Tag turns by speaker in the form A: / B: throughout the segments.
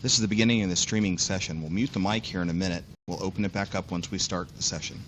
A: This is the beginning of the streaming session. We'll mute the mic here in a minute. We'll open it back up once we start the session.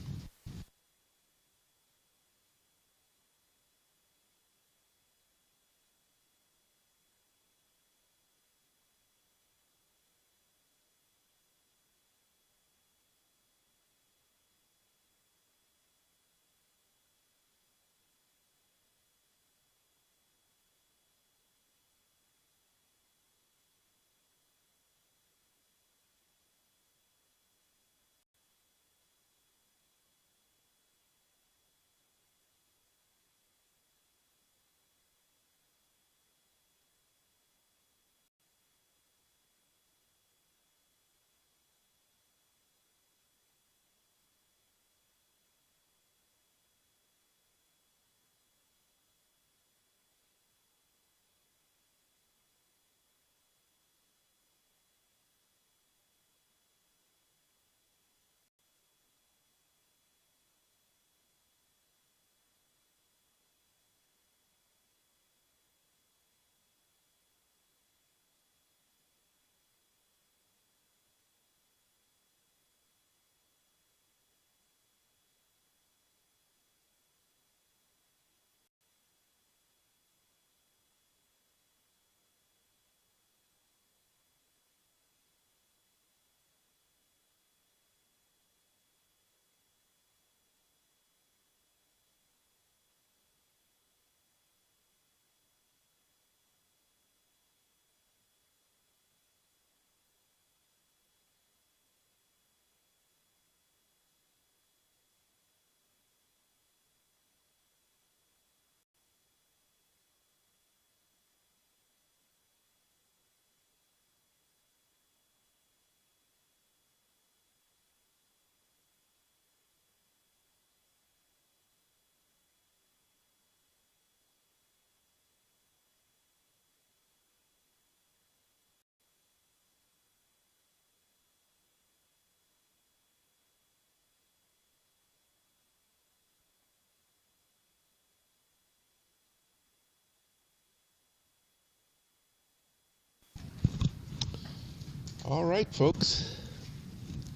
B: All right, folks.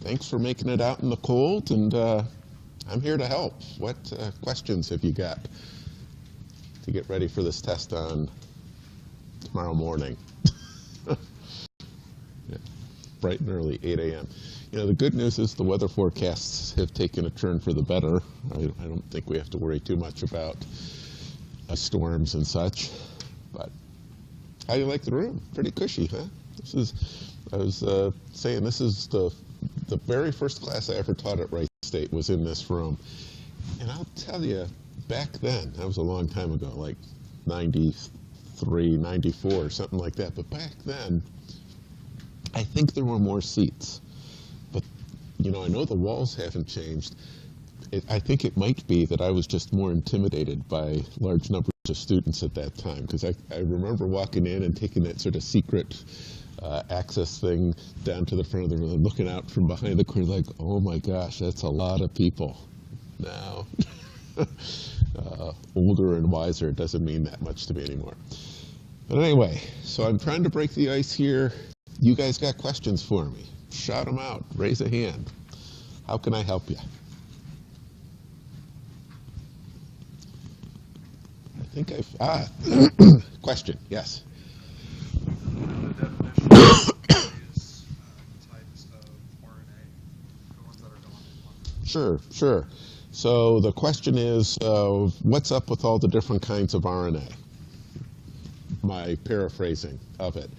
B: Thanks for making it out in the cold, and I'm here to help. What questions have you got to get ready for this test on tomorrow morning? Yeah, bright and early, 8 a.m. You know, the good news is the weather forecasts have taken a turn for the better. I don't think we have to worry too much about storms and such. But how do you like the room? Pretty cushy, huh? I was saying this is the very first class I ever taught at Wright State was in this room. And I'll tell you, back then, that was a long time ago, like 93, 94, something like that. But back then, I think there were more seats. But, you know, I know the walls haven't changed. I think it might be that I was just more intimidated by large numbers of students at that time, because I remember walking in and taking that sort of secret access thing down to the front of the room, looking out from behind the curtain like, oh my gosh, that's a lot of people. Now, older and wiser doesn't mean that much to me anymore. But anyway, so I'm trying to break the ice here. You guys got questions for me? Shout them out. Raise a hand. How can I help you? I think question, yes.
C: The definition of these types of RNA, the ones that are going in.
B: Sure. So the question is, what's up with all the different kinds of RNA? My paraphrasing of it.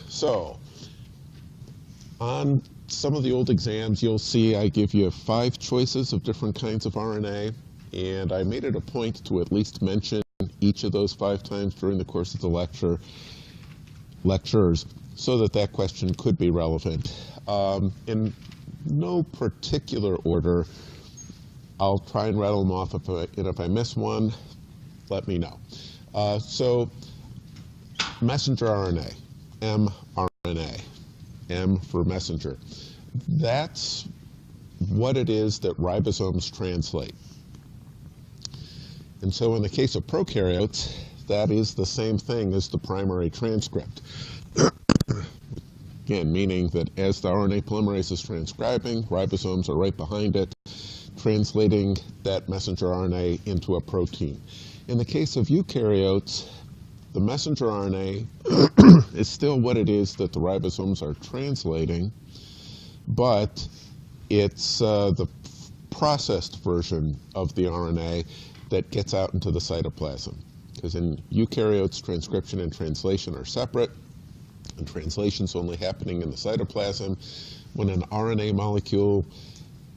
B: So, on some of the old exams, you'll see I give you 5 choices of different kinds of RNA, and I made it a point to at least mention each of those 5 times during the course of the lectures, so that question could be relevant. In no particular order, I'll try and rattle them off, and if I miss one, let me know. So, messenger RNA, mRNA, M for messenger. That's what it is that ribosomes translate. And so in the case of prokaryotes, that is the same thing as the primary transcript. Again, meaning that as the RNA polymerase is transcribing, ribosomes are right behind it, translating that messenger RNA into a protein. In the case of eukaryotes, the messenger RNA is still what it is that the ribosomes are translating, but it's the processed version of the RNA that gets out into the cytoplasm. Because in eukaryotes, transcription and translation are separate, and translation's only happening in the cytoplasm. When an RNA molecule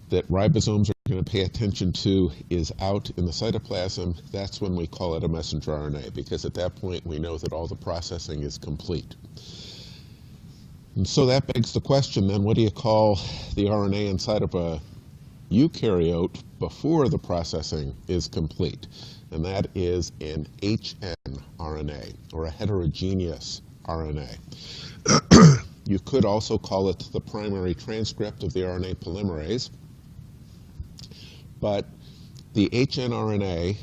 B: that ribosomes are going to pay attention to is out in the cytoplasm, that's when we call it a messenger RNA, because at that point we know that all the processing is complete. And so that begs the question then, what do you call the RNA inside of a eukaryote before the processing is complete? And that is an HN RNA, or a heterogeneous RNA. You could also call it the primary transcript of the RNA polymerase, but the HN RNA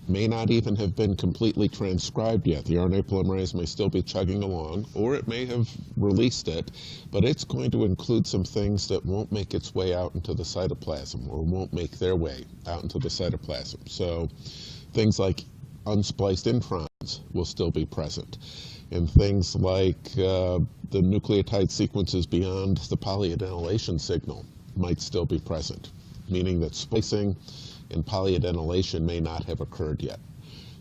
B: may not even have been completely transcribed yet. The RNA polymerase may still be chugging along, or it may have released it, but it's going to include some things that won't make its way out into the cytoplasm, or won't make their way out into the cytoplasm. So things like unspliced introns will still be present, and things like the nucleotide sequences beyond the polyadenylation signal might still be present, meaning that splicing and polyadenylation may not have occurred yet.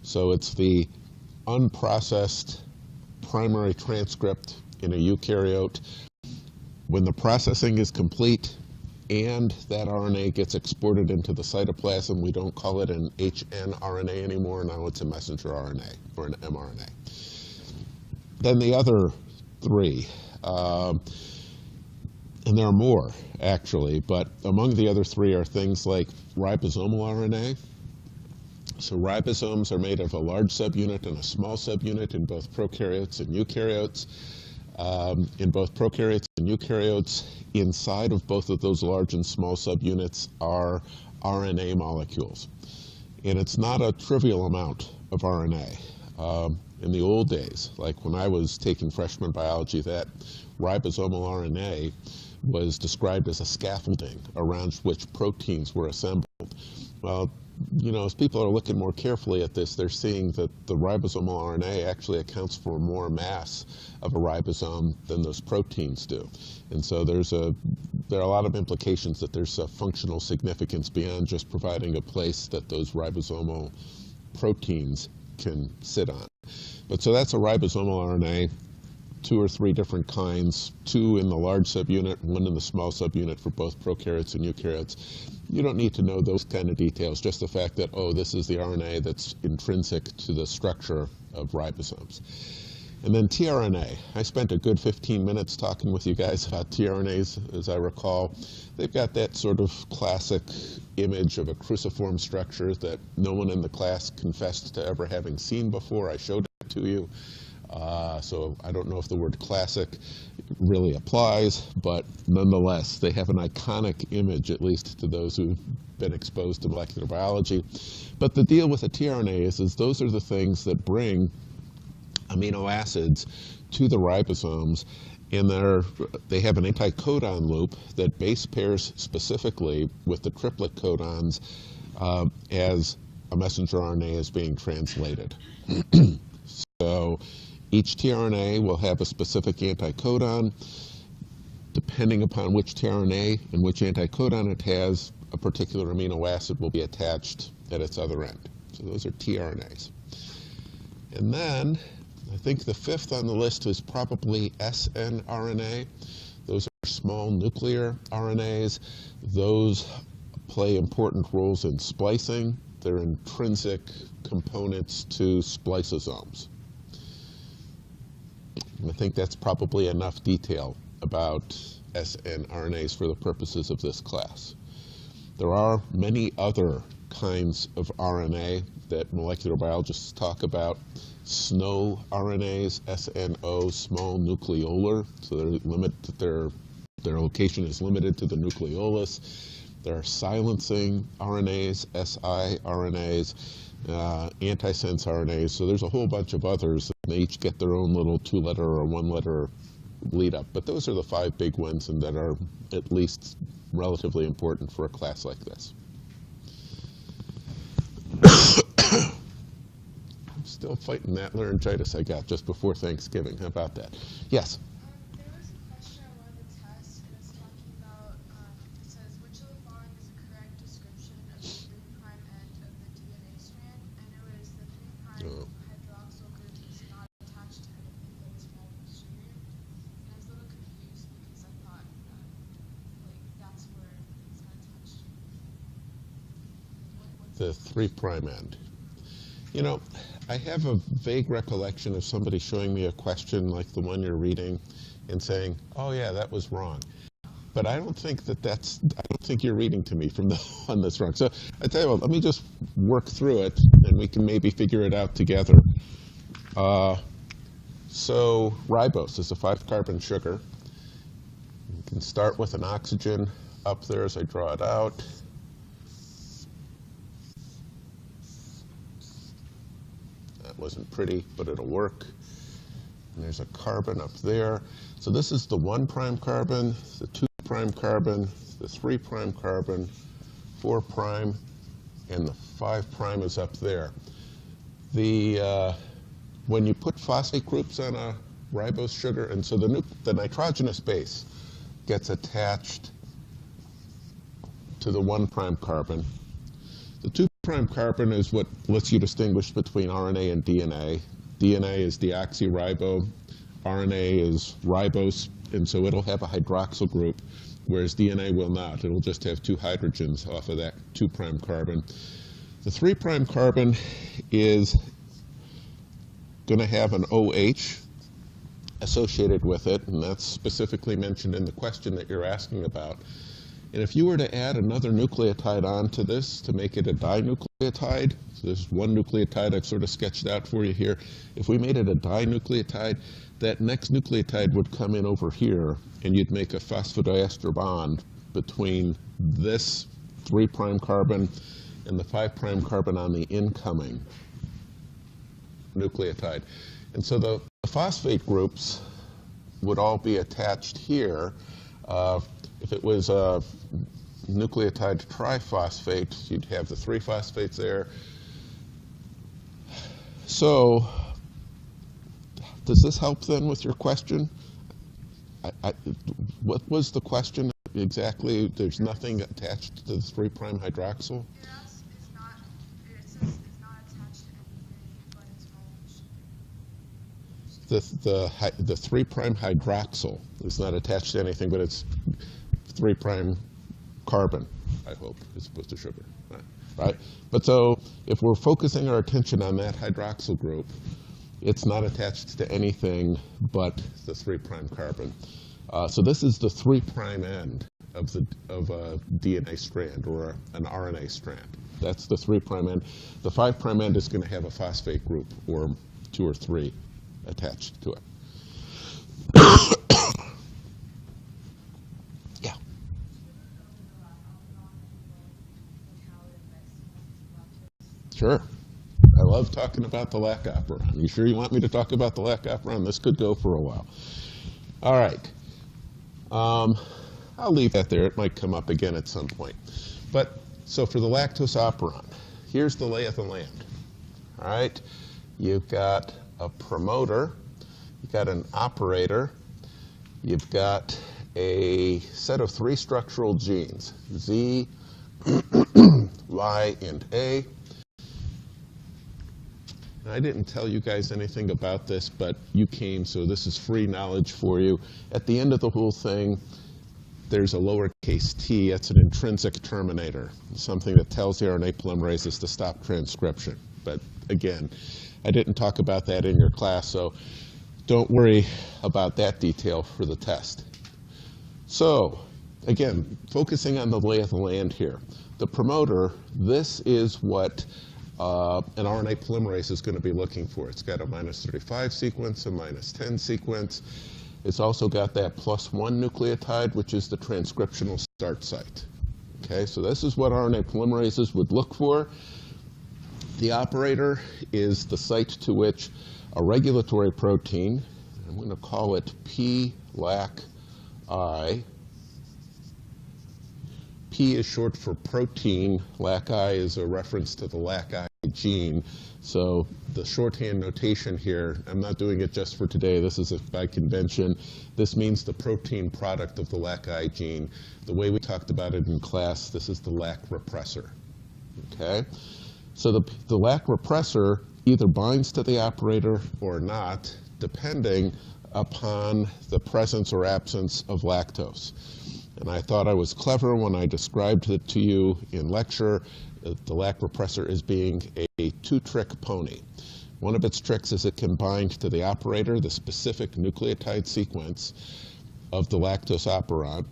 B: So it's the unprocessed primary transcript in a eukaryote. When the processing is complete and that RNA gets exported into the cytoplasm, we don't call it an HN RNA anymore. Now it's a messenger RNA, or an mRNA. Then the other three, and there are more, actually, but among the other three are things like ribosomal RNA. So ribosomes are made of a large subunit and a small subunit in both prokaryotes and eukaryotes. In both prokaryotes and eukaryotes, inside of both of those large and small subunits are RNA molecules. And it's not a trivial amount of RNA. In the old days, like when I was taking freshman biology, that ribosomal RNA was described as a scaffolding around which proteins were assembled. Well, you know, as people are looking more carefully at this, they're seeing that the ribosomal RNA actually accounts for more mass of a ribosome than those proteins do. And so there are a lot of implications that there's a functional significance beyond just providing a place that those ribosomal proteins can sit on. But so that's a ribosomal RNA, 2 or 3 different kinds, 2 in the large subunit, 1 in the small subunit for both prokaryotes and eukaryotes. You don't need to know those kind of details, just the fact that, oh, this is the RNA that's intrinsic to the structure of ribosomes. And then tRNA. I spent a good 15 minutes talking with you guys about tRNAs, as I recall. They've got that sort of classic image of a cruciform structure that no one in the class confessed to ever having seen before. I showed it to you. So I don't know if the word classic really applies, but nonetheless, they have an iconic image, at least to those who've been exposed to molecular biology. But the deal with a tRNA is those are the things that bring amino acids to the ribosomes, and they have an anticodon loop that base pairs specifically with the triplet codons as a messenger RNA is being translated. So each tRNA will have a specific anticodon. Depending upon which tRNA and which anticodon it has, a particular amino acid will be attached at its other end. So those are tRNAs. And then I think the 5th on the list is probably snRNA. Those are small nuclear RNAs. Those play important roles in splicing. They're intrinsic components to spliceosomes. I think that's probably enough detail about snRNAs for the purposes of this class. There are many other kinds of RNA that molecular biologists talk about. SNO RNAs, SNO, small nucleolar, so their location is limited to the nucleolus. There are silencing RNAs, siRNAs, antisense RNAs, so there's a whole bunch of others, and they each get their own little 2-letter or 1-letter lead up. But those are the 5 big ones and that are at least relatively important for a class like this. I'm still fighting that laryngitis I got just before Thanksgiving. How about that? Yes?
D: There was a question on one of the tests, and it's talking about, it says, which of the following is a correct description of the 3' end of the DNA strand? And it was the 3' hydroxyl group is not attached to anything but a small sugar. And I was a little confused because I thought that, like, that's where it's not attached.
B: The 3' end. You know, I have a vague recollection of somebody showing me a question like the one you're reading and saying, oh yeah, that was wrong. But I don't think I don't think you're reading to me from the one that's wrong. So I tell you what, let me just work through it and we can maybe figure it out together. So ribose is a 5-carbon sugar. You can start with an oxygen up there as I draw it out. Wasn't pretty, but it'll work. And there's a carbon up there. So this is the 1' carbon, the 2' carbon, the 3' carbon, 4', and the 5' is up there. When you put phosphate groups on a ribose sugar, and so the nitrogenous base gets attached to the 1' carbon. The 2' carbon is what lets you distinguish between RNA and DNA. DNA is deoxyribo, RNA is ribose, and so it'll have a hydroxyl group, whereas DNA will not. It'll just have 2 hydrogens off of that 2' carbon. The 3' carbon is going to have an OH associated with it, and that's specifically mentioned in the question that you're asking about. And if you were to add another nucleotide onto this to make it a dinucleotide, so there's one nucleotide I've sort of sketched out for you here. If we made it a dinucleotide, that next nucleotide would come in over here, and you'd make a phosphodiester bond between this 3' carbon and the 5' carbon on the incoming nucleotide. And so the phosphate groups would all be attached here. If it was a nucleotide triphosphate, you'd have the 3 phosphates there. So, does this help then with your question? What was the question exactly? There's nothing attached to the 3' hydroxyl?
D: It says it's not attached to anything but its own sugar.
B: The 3' hydroxyl is not attached to anything but its 3' carbon, I hope, as opposed to sugar, right? But so if we're focusing our attention on that hydroxyl group, it's not attached to anything but the 3' carbon. So this is the 3' end of a DNA strand or an RNA strand. That's the 3' end. The 5' end is going to have a phosphate group or 2 or 3 attached to it. Yeah. Sure. I love talking about the lac operon. You sure you want me to talk about the lac operon? This could go for a while. All right. I'll leave that there. It might come up again at some point. But so for the lactose operon, here's the lay of the land. All right. You've got a promoter. You've got an operator. You've got a set of 3 structural genes, Z, Y, and A. And I didn't tell you guys anything about this, but you came, so this is free knowledge for you. At the end of the whole thing, there's a lowercase t. That's an intrinsic terminator, something that tells the RNA polymerases to stop transcription. But again, I didn't talk about that in your class, so don't worry about that detail for the test. So, again, focusing on the lay of the land here. The promoter, this is what an RNA polymerase is going to be looking for. It's got a -35 sequence, a -10 sequence. It's also got that +1 nucleotide, which is the transcriptional start site. Okay, so this is what RNA polymerases would look for. The operator is the site to which a regulatory protein, I'm going to call it P-LAC-I. P is short for protein. LAC-I is a reference to the LAC-I gene. So the shorthand notation here, I'm not doing it just for today. This is by convention. This means the protein product of the LAC-I gene. The way we talked about it in class, this is the LAC repressor. Okay? So the LAC repressor either binds to the operator or not, depending upon the presence or absence of lactose. And I thought I was clever when I described it to you in lecture. The LAC repressor is being a two-trick pony. One of its tricks is it can bind to the operator, the specific nucleotide sequence of the lactose operant,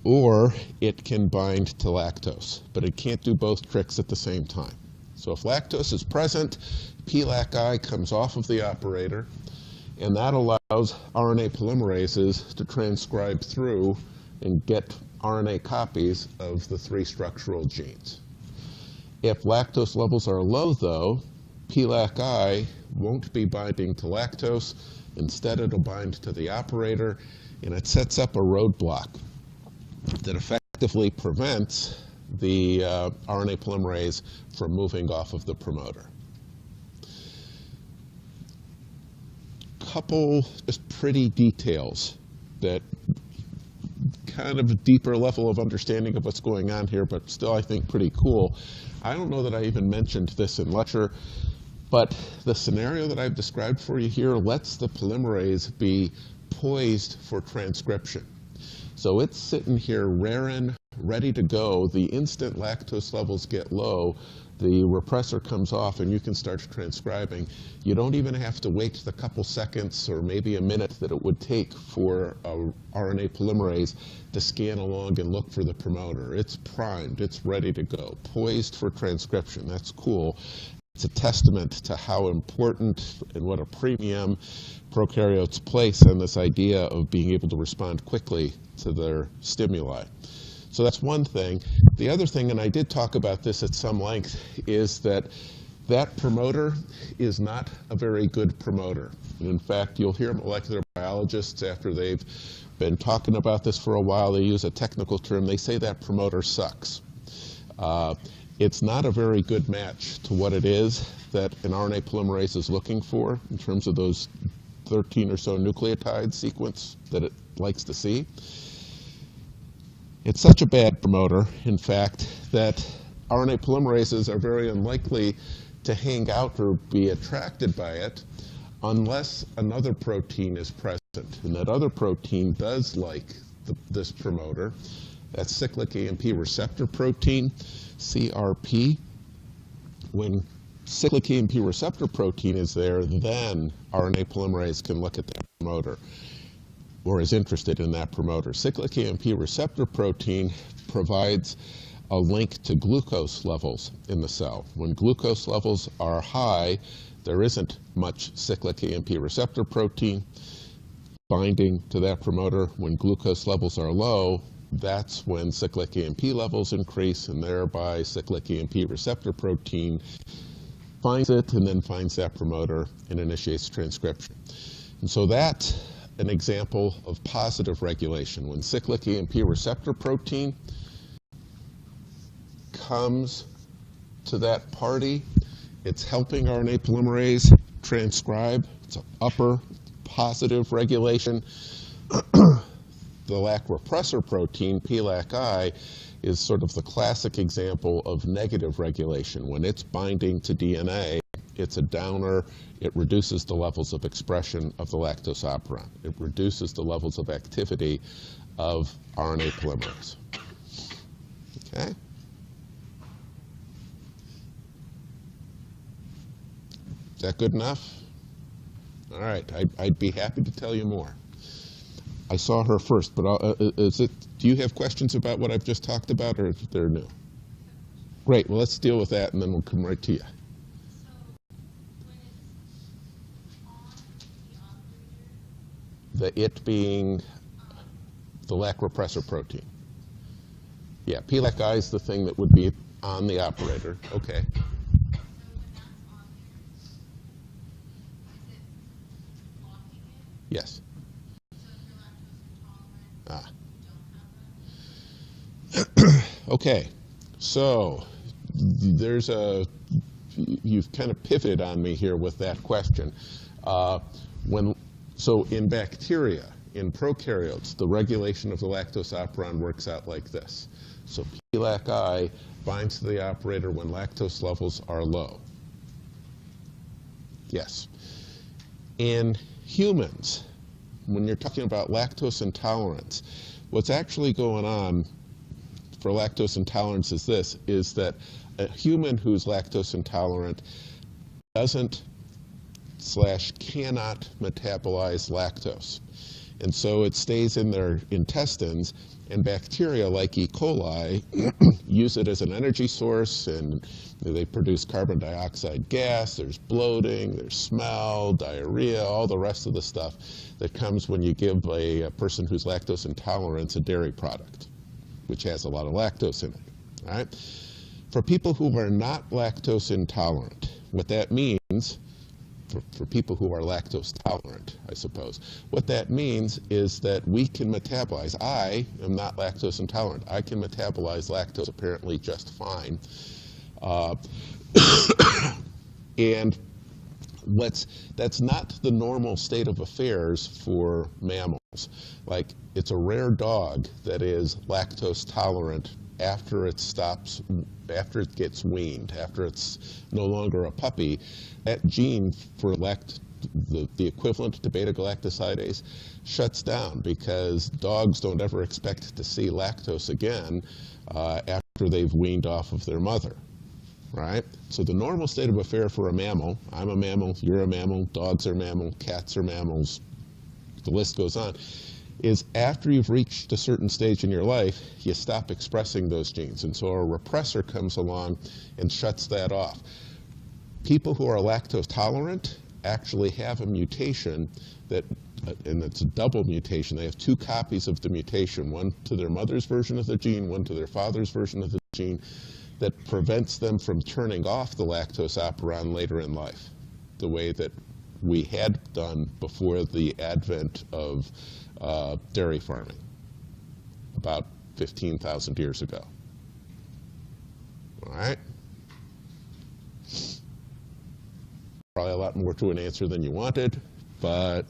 B: or it can bind to lactose. But it can't do both tricks at the same time. So if lactose is present, P-LAC-I comes off of the operator, and that allows RNA polymerases to transcribe through and get RNA copies of the 3 structural genes. If lactose levels are low, though, P-LAC-I won't be binding to lactose. Instead, it'll bind to the operator, and it sets up a roadblock that effectively prevents the RNA polymerase from moving off of the promoter. Couple just pretty details that kind of a deeper level of understanding of what's going on here, but still I think pretty cool. I don't know that I even mentioned this in lecture, but the scenario that I've described for you here lets the polymerase be poised for transcription. So it's sitting here raring, ready to go. The instant lactose levels get low, the repressor comes off and you can start transcribing. You don't even have to wait the couple seconds or maybe a minute that it would take for a RNA polymerase to scan along and look for the promoter. It's primed, it's ready to go, poised for transcription. That's cool. It's a testament to how important and what a premium prokaryotes place on this idea of being able to respond quickly to their stimuli. So that's one thing. The other thing, and I did talk about this at some length, is that that promoter is not a very good promoter. And in fact, you'll hear molecular biologists, after they've been talking about this for a while, they use a technical term. They say that promoter sucks. It's not a very good match to what it is that an RNA polymerase is looking for in terms of those 13 or so nucleotide sequence that it likes to see. It's such a bad promoter, in fact, that RNA polymerases are very unlikely to hang out or be attracted by it unless another protein is present. And that other protein does like this promoter. That's cyclic AMP receptor protein, CRP. When cyclic AMP receptor protein is there, then RNA polymerase can look at that promoter, or is interested in that promoter. Cyclic AMP receptor protein provides a link to glucose levels in the cell. When glucose levels are high, there isn't much cyclic AMP receptor protein binding to that promoter. When glucose levels are low, that's when cyclic AMP levels increase, and thereby cyclic AMP receptor protein finds it and then finds that promoter and initiates transcription. And so that's an example of positive regulation. When cyclic AMP receptor protein comes to that party, it's helping RNA polymerase transcribe. It's an upper positive regulation. The LAC repressor protein, P-LAC-I, is sort of the classic example of negative regulation. When it's binding to DNA, it's a downer. It reduces the levels of expression of the lactose operant. It reduces the levels of activity of RNA polymerase. Okay? Is that good enough? All right, I'd be happy to tell you more. I saw her first, but do you have questions about what I've just talked about, or is there new? Great, well, let's deal with that, and then we'll come right to you. The it being the LAC repressor protein. Yeah, P-LAC-I is the thing that would be on the operator. Okay. Yes.
D: So if you're lactose intolerant, you don't have that?
B: Okay, so you've kind of pivoted on me here with that question. So in bacteria, in prokaryotes, the regulation of the lactose operon works out like this. So PLAC-I binds to the operator when lactose levels are low. Yes. In humans, when you're talking about lactose intolerance, what's actually going on for lactose intolerance is that a human who's lactose intolerant doesn't / cannot metabolize lactose. And so it stays in their intestines, and bacteria like E. coli use it as an energy source, and they produce carbon dioxide gas, there's bloating, there's smell, diarrhea, all the rest of the stuff that comes when you give a person who's lactose intolerant a dairy product, which has a lot of lactose in it. All right? For people who are not lactose intolerant, what that means, for people who are lactose tolerant, I suppose, what that means is that we can metabolize. I am not lactose intolerant. I can metabolize lactose apparently just fine. And that's not the normal state of affairs for mammals. Like, it's a rare dog that is lactose tolerant after it gets weaned, after it's no longer a puppy. That gene for the equivalent to beta-galactosidase shuts down because dogs don't ever expect to see lactose again after they've weaned off of their mother. Right? So the normal state of affair for a mammal, I'm a mammal, you're a mammal, dogs are mammals, cats are mammals, the list goes on, is after you've reached a certain stage in your life, you stop expressing those genes. And so a repressor comes along and shuts that off. People who are lactose tolerant actually have a mutation that, and it's a double mutation. They have two copies of the mutation, one to their mother's version of the gene, one to their father's version of the gene, that prevents them from turning off the lactose operon later in life, the way that we had done before the advent of dairy farming, about 15,000 years ago. All right? Probably a lot more to an answer than you wanted, but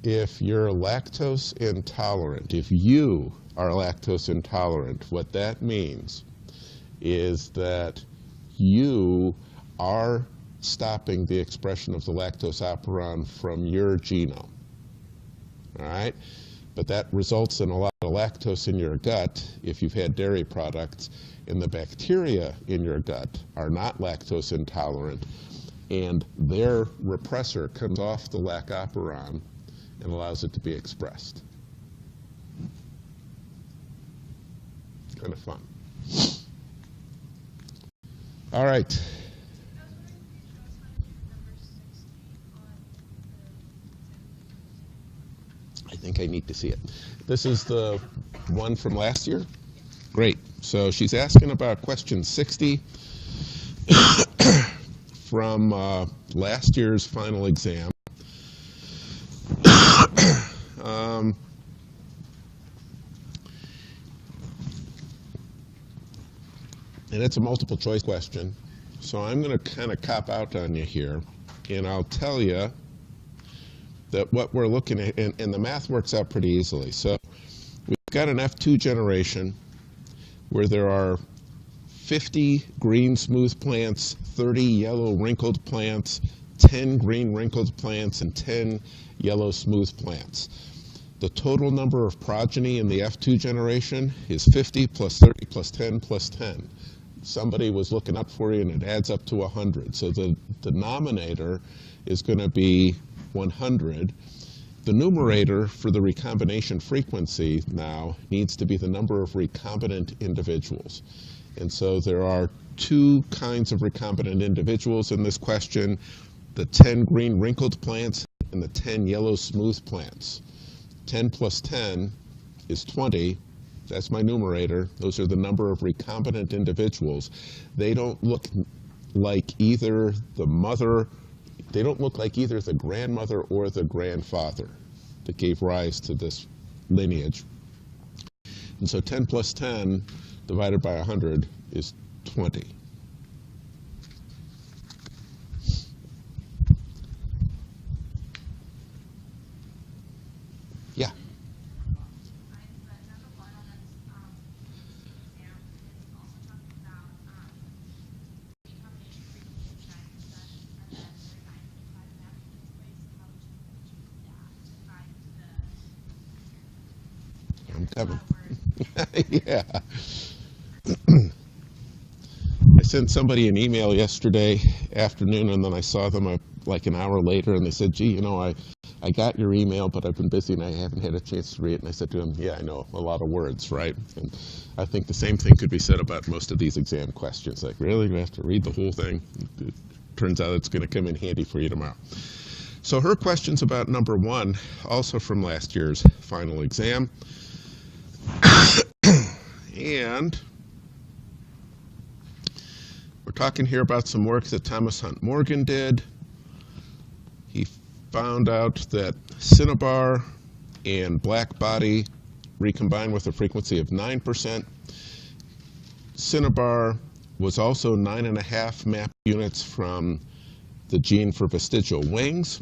B: if you're lactose intolerant, if you are lactose intolerant, what that means is that you are stopping the expression of the lactose operon from your genome. All right? But that results in a lot of lactose in your gut if you've had dairy products, and the bacteria in your gut are not lactose intolerant, and their repressor comes off the lac operon and allows it to be expressed. Kind of fun. All right.
D: I was wondering if you could show us how to do number 60 on the
B: I think I need to see it. This is the one from last year? Great. So she's asking about question 60 from last year's final exam. And it's a multiple choice question. So I'm going to kind of cop out on you here, and I'll tell you that what we're looking at, and the math works out pretty easily. So we've got an F2 generation where there are 50 green smooth plants, 30 yellow wrinkled plants, 10 green wrinkled plants, and 10 yellow smooth plants. The total number of progeny in the F2 generation is 50 plus 30 plus 10 plus 10. Somebody was looking up for you, and it adds up to 100. So the denominator is going to be 100. The numerator for the recombination frequency now needs to be the number of recombinant individuals. And so there are two kinds of recombinant individuals in this question, the 10 green wrinkled plants and the 10 yellow smooth plants. 10 plus 10 is 20. that's my numerator. Those are the number of recombinant individuals. They don't look like either the mother, they don't look like either the grandmother or the grandfather that gave rise to this lineage. And so 10 plus 10 divided by 100 is 20. Yeah. I'm coming. Yeah. I sent somebody an email yesterday afternoon, and then I saw them like an hour later, and they said, gee, you know, I got your email, but I've been busy and I haven't had a chance to read it. And I said to them, yeah, I know, a lot of words, right? And I think the same thing could be said about most of these exam questions. Like, really, you have to read the whole thing? It turns out it's going to come in handy for you tomorrow. So her question's about number 1, also from last year's final exam. And we're talking here about some work that Thomas Hunt Morgan did. He found out that cinnabar and black body recombine with a frequency of 9%. Cinnabar was also 9.5 map units from the gene for vestigial wings.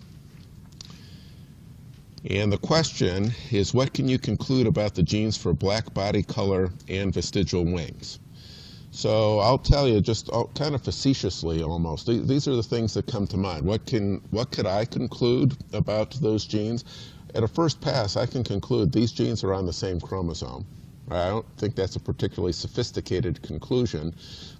B: And the question is, what can you conclude about the genes for black body color and vestigial wings? So I'll tell you, just kind of facetiously almost, these are the things that come to mind. What could I conclude about those genes? At a first pass, I can conclude these genes are on the same chromosome. I don't think that's a particularly sophisticated conclusion,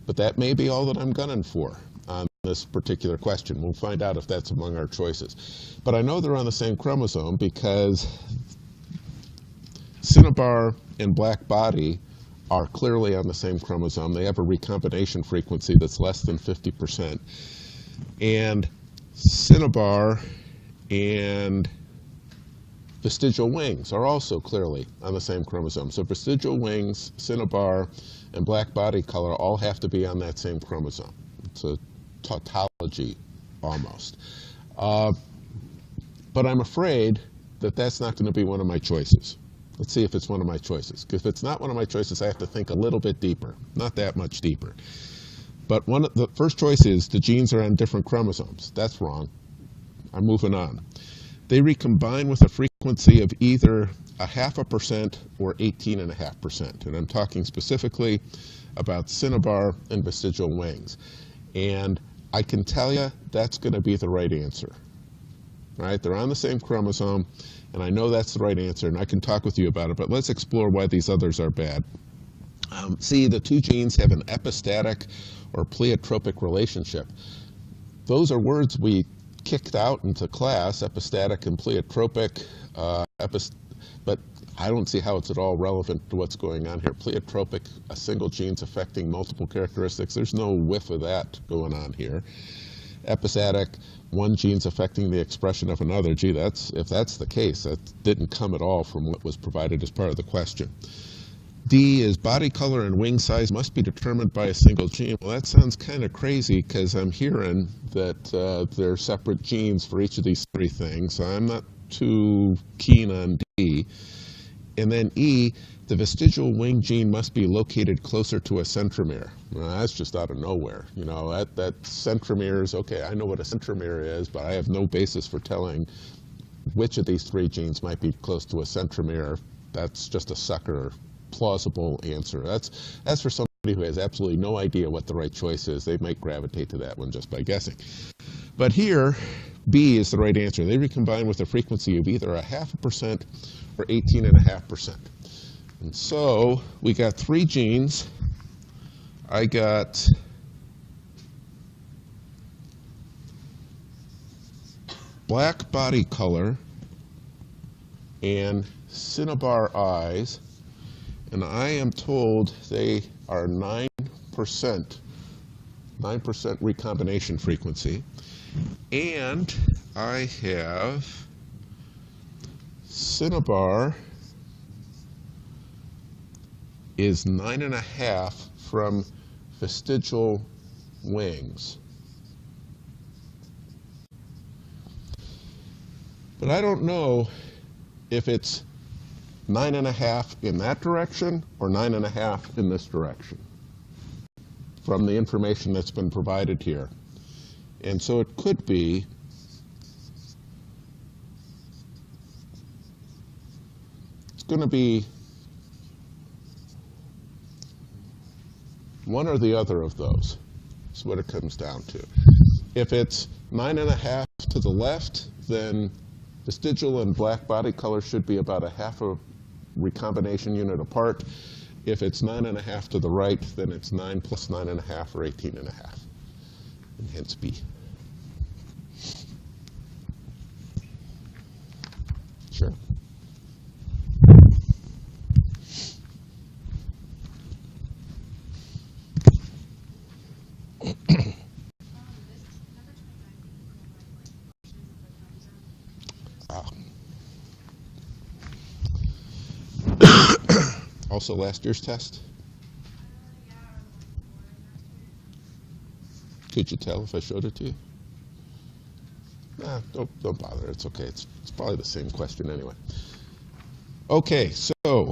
B: but that may be all that I'm gunning for on this particular question. We'll find out if that's among our choices. But I know they're on the same chromosome because cinnabar and black body are clearly on the same chromosome. They have a recombination frequency that's less than 50%. And cinnabar and vestigial wings are also clearly on the same chromosome. So vestigial wings, cinnabar, and black body color all have to be on that same chromosome. It's a tautology almost. But I'm afraid that that's not going to be one of my choices. Let's see if it's one of my choices. Because if it's not one of my choices, I have to think a little bit deeper, not that much deeper. But the first choice is the genes are on different chromosomes. That's wrong. I'm moving on. They recombine with a frequency of either 0.5% or 18.5%. And I'm talking specifically about cinnabar and vestigial wings. And I can tell you that's going to be the right answer. Right? They're on the same chromosome, and I know that's the right answer, and I can talk with you about it, but let's explore why these others are bad. See, the two genes have an epistatic or pleiotropic relationship. Those are words we kicked out into class, epistatic and pleiotropic, but I don't see how it's at all relevant to what's going on here. Pleiotropic, a single gene's affecting multiple characteristics. There's no whiff of that going on here. Epistatic, one gene's affecting the expression of another. Gee, if that's the case, that didn't come at all from what was provided as part of the question. D is body color and wing size must be determined by a single gene. Well, that sounds kind of crazy because I'm hearing that there are separate genes for each of these three things. I'm not too keen on D. And then E, the vestigial wing gene must be located closer to a centromere. Well, that's just out of nowhere. You know, that centromere is, okay, I know what a centromere is, but I have no basis for telling which of these three genes might be close to a centromere. That's just a sucker, plausible answer. That's for somebody who has absolutely no idea what the right choice is. They might gravitate to that one just by guessing. But here, B is the right answer. They recombine with a frequency of either 0.5% or 18.5%. And so we got three genes. I got black body color and cinnabar eyes, and I am told they are 9% recombination frequency. And I have cinnabar is 9.5 from vestigial wings. But I don't know if it's 9.5 in that direction or 9.5 in this direction from the information that's been provided here. And so it could be it's going to be one or the other of those. That's what it comes down to. If it's 9.5 to the left, then vestigial and black body color should be about a half a recombination unit apart. If it's 9.5 to the right, then it's 9 plus 9.5 or 18.5, and hence B. Sure. Also last year's test? Could you tell if I showed it to you? Nah, don't bother. It's okay. It's probably the same question anyway. Okay, so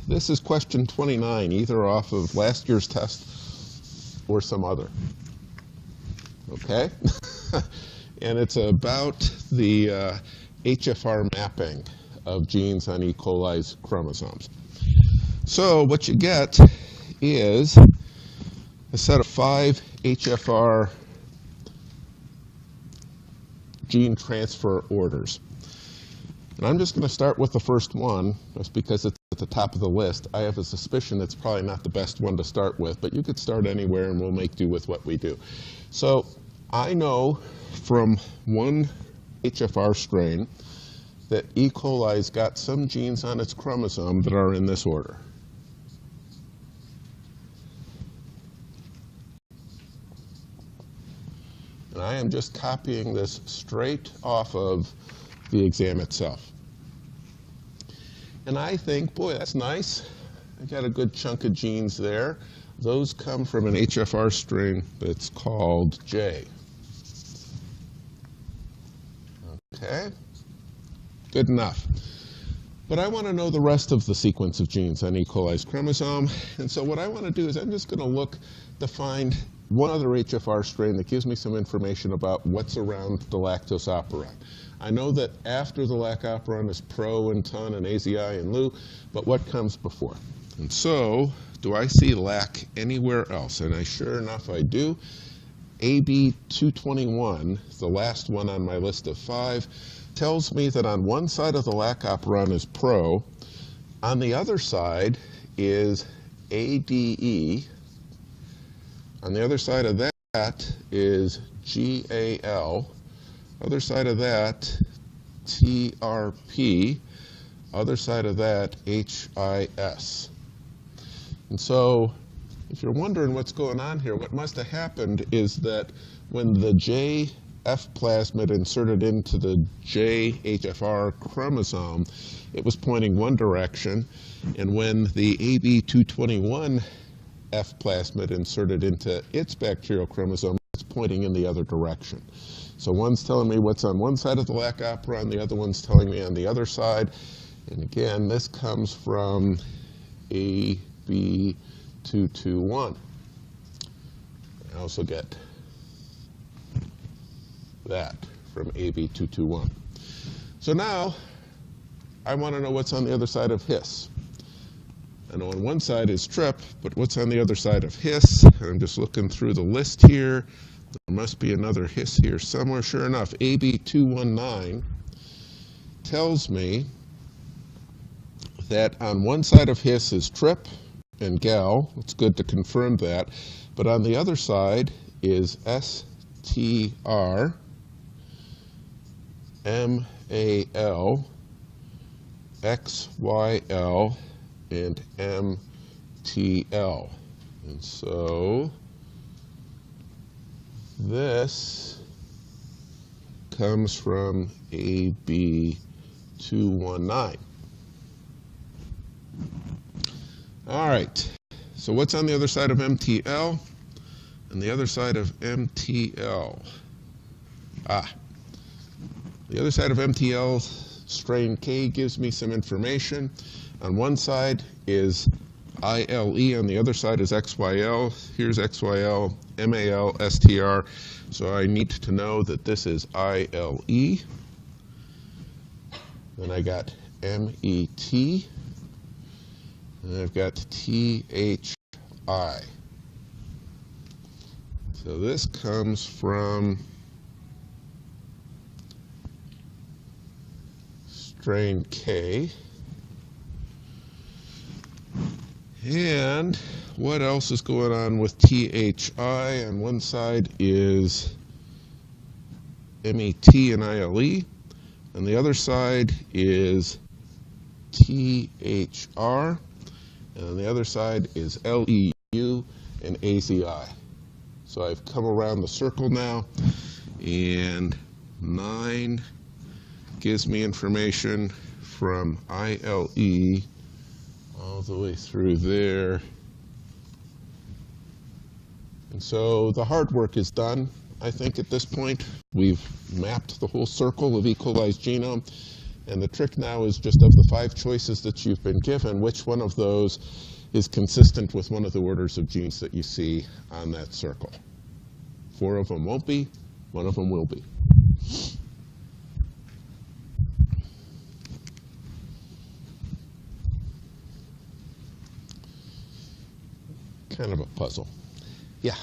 B: this is question 29, either off of last year's test or some other. Okay? And it's about the HFR mapping of genes on E. coli's chromosomes. So what you get is a set of 5 HFR gene transfer orders. And I'm just going to start with the first one, just because it's at the top of the list. I have a suspicion it's probably not the best one to start with, but you could start anywhere and we'll make do with what we do. So I know from one HFR strain that E. coli's got some genes on its chromosome that are in this order. And I am just copying this straight off of the exam itself. And I think, boy, that's nice. I got a good chunk of genes there. Those come from an HFR string that's called J. Okay, good enough. But I want to know the rest of the sequence of genes on E. coli's chromosome. And so what I want to do is I'm just going to look to find one other HFR strain that gives me some information about what's around the lactose operon. I know that after the lac operon is pro and ton and AZI and LU, but what comes before? And so, do I see lac anywhere else? And sure enough, I do. AB221, the last one on my list of 5, tells me that on one side of the lac operon is pro, on the other side is ADE, on the other side of that is GAL, other side of that TRP, other side of that HIS. And so if you're wondering what's going on here, what must have happened is that when the JF plasmid inserted into the JHFR chromosome, it was pointing one direction, and when the AB221 F plasmid inserted into its bacterial chromosome, it's pointing in the other direction. So one's telling me what's on one side of the lac operon, the other one's telling me on the other side. And again, this comes from AB221. I also get that from AB221. So now I want to know what's on the other side of HIS. I know on one side is TRIP, but what's on the other side of HIS? I'm just looking through the list here. There must be another HIS here somewhere. Sure enough, AB219 tells me that on one side of HIS is TRIP and GAL. It's good to confirm that. But on the other side is STR, MAL, XYL, and MTL. And so this comes from AB219. All right, so what's on the other side of MTL? And the other side of MTL. The other side of MTL, strain K gives me some information. On one side is ILE, on the other side is XYL. Here's XYL, MAL, STR. So I need to know that this is ILE. Then I got MET. And I've got THI. So this comes from strain K. And what else is going on with THI? On one side is MET and ILE. On the other side is THR. And on the other side is LEU and AZI. So I've come around the circle now, and 9 gives me information from ILE all the way through there. And so the hard work is done. I think at this point we've mapped the whole circle of E. coli's genome. And the trick now is just of the 5 choices that you've been given, which one of those is consistent with one of the orders of genes that you see on that circle. 4 of them won't be, 1 of them will be. Kind of a puzzle. Yeah.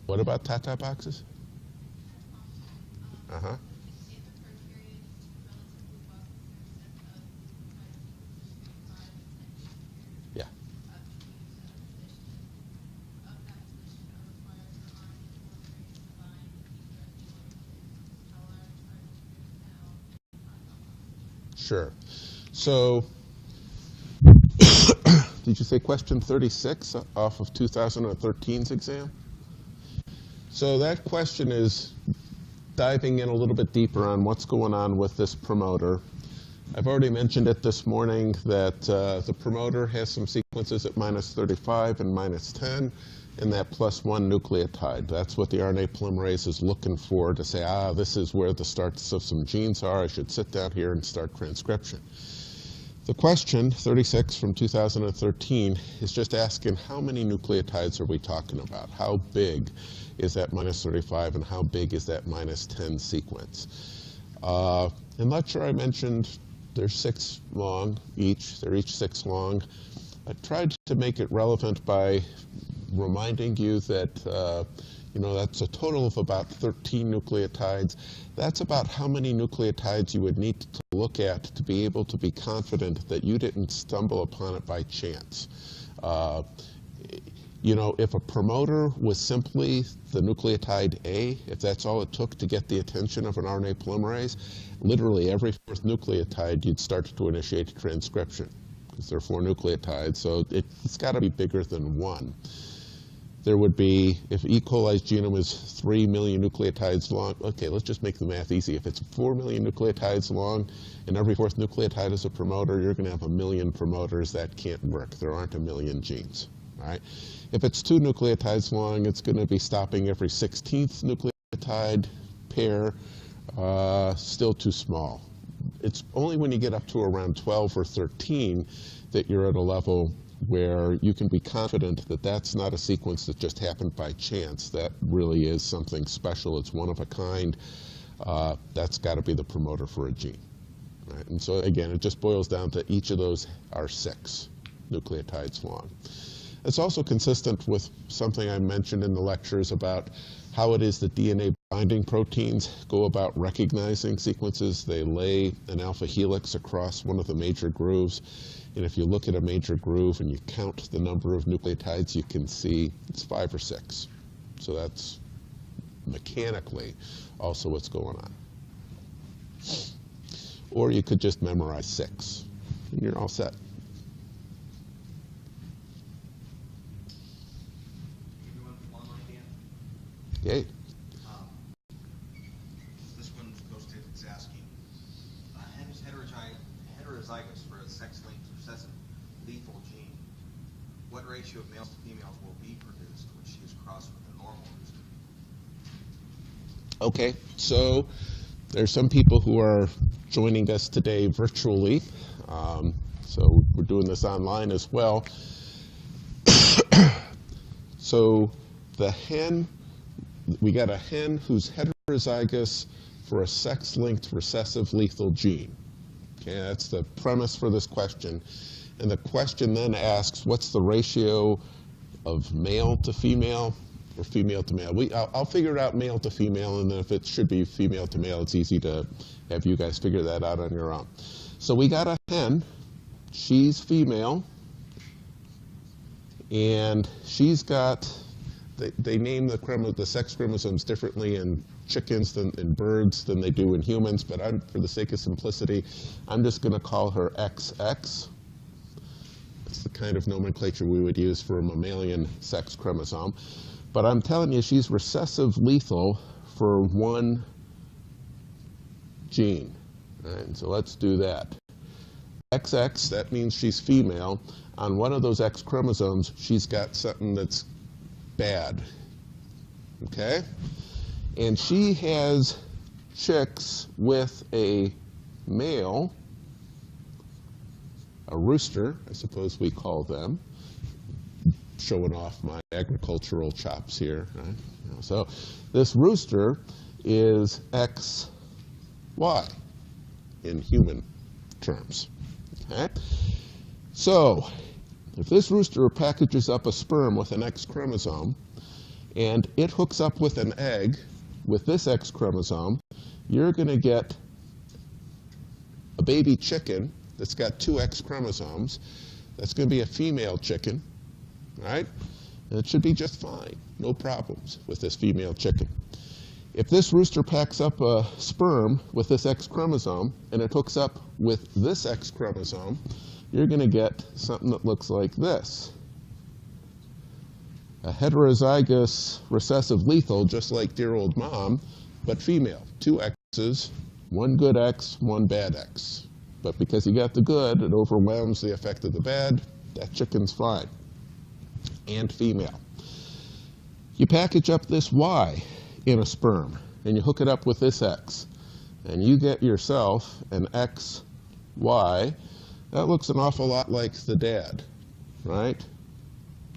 B: What about Tata boxes? Uh-huh. Yeah. Sure. So, did you say question 36 off of 2013's exam? So that question is diving in a little bit deeper on what's going on with this promoter. I've already mentioned it this morning that the promoter has some sequences at -35 and -10 and that +1 nucleotide. That's what the RNA polymerase is looking for to say, this is where the starts of some genes are. I should sit down here and start transcription. The question, 36 from 2013, is just asking how many nucleotides are we talking about? How big is that -35 and how big is that -10 sequence? In lecture I mentioned they're 6 long each. They're each 6 long. I tried to make it relevant by reminding you that that's a total of about 13 nucleotides. That's about how many nucleotides you would need to look at to be able to be confident that you didn't stumble upon it by chance. If a promoter was simply the nucleotide A, if that's all it took to get the attention of an RNA polymerase, literally every 4th nucleotide you'd start to initiate transcription because there are 4 nucleotides, so it's got to be bigger than 1. There would be, if E. coli's genome is 3 million nucleotides long, okay, let's just make the math easy. If it's 4 million nucleotides long and every 4th nucleotide is a promoter, you're going to have 1 million promoters. That can't work. There aren't 1 million genes. All right? If it's 2 nucleotides long, it's going to be stopping every 16th nucleotide pair. Still too small. It's only when you get up to around 12 or 13 that you're at a level where you can be confident that that's not a sequence that just happened by chance. That really is something special. It's one of a kind. That's got to be the promoter for a gene. Right? And so again, it just boils down to each of those are 6 nucleotides long. It's also consistent with something I mentioned in the lectures about how it is that DNA binding proteins go about recognizing sequences. They lay an alpha helix across one of the major grooves. And if you look at a major groove and you count the number of nucleotides, you can see it's 5 or 6. So that's mechanically also what's going on. Or you could just memorize 6, and you're all set. Okay.
A: This one goes to, it's asking, a hen is heterozygous for a sex-linked recessive lethal gene. What ratio of males to females will be produced when she is crossed with a normal rooster?
B: Okay, so there's some people who are joining us today virtually. So we're doing this online as well. So the hen, we got a hen who's heterozygous for a sex-linked recessive lethal gene. Okay, that's the premise for this question. And the question then asks, what's the ratio of male to female or female to male? I'll figure out male to female, and then if it should be female to male, it's easy to have you guys figure that out on your own. So we got a hen. She's female, and she's got, they name the sex chromosomes differently in chickens than in birds than they do in humans, but for the sake of simplicity, I'm just going to call her XX. That's the kind of nomenclature we would use for a mammalian sex chromosome. But I'm telling you, she's recessive lethal for one gene. All right, so let's do that. XX, that means she's female. On one of those X chromosomes, she's got something that's bad. Okay? And she has chicks with a male, a rooster, I suppose we call them. Showing off my agricultural chops here. Right? So this rooster is XY in human terms. Okay? So if this rooster packages up a sperm with an X chromosome and it hooks up with an egg with this X chromosome, you're going to get a baby chicken that's got two X chromosomes. That's going to be a female chicken, right? And it should be just fine, no problems with this female chicken. If this rooster packs up a sperm with this X chromosome and it hooks up with this X chromosome, you're going to get something that looks like this. A heterozygous recessive lethal, just like dear old mom, but female. Two X's, one good X, one bad X. But because you got the good, it overwhelms the effect of the bad. That chicken's fine. And female. You package up this Y in a sperm, and you hook it up with this X, and you get yourself an XY. That looks an awful lot like the dad, right?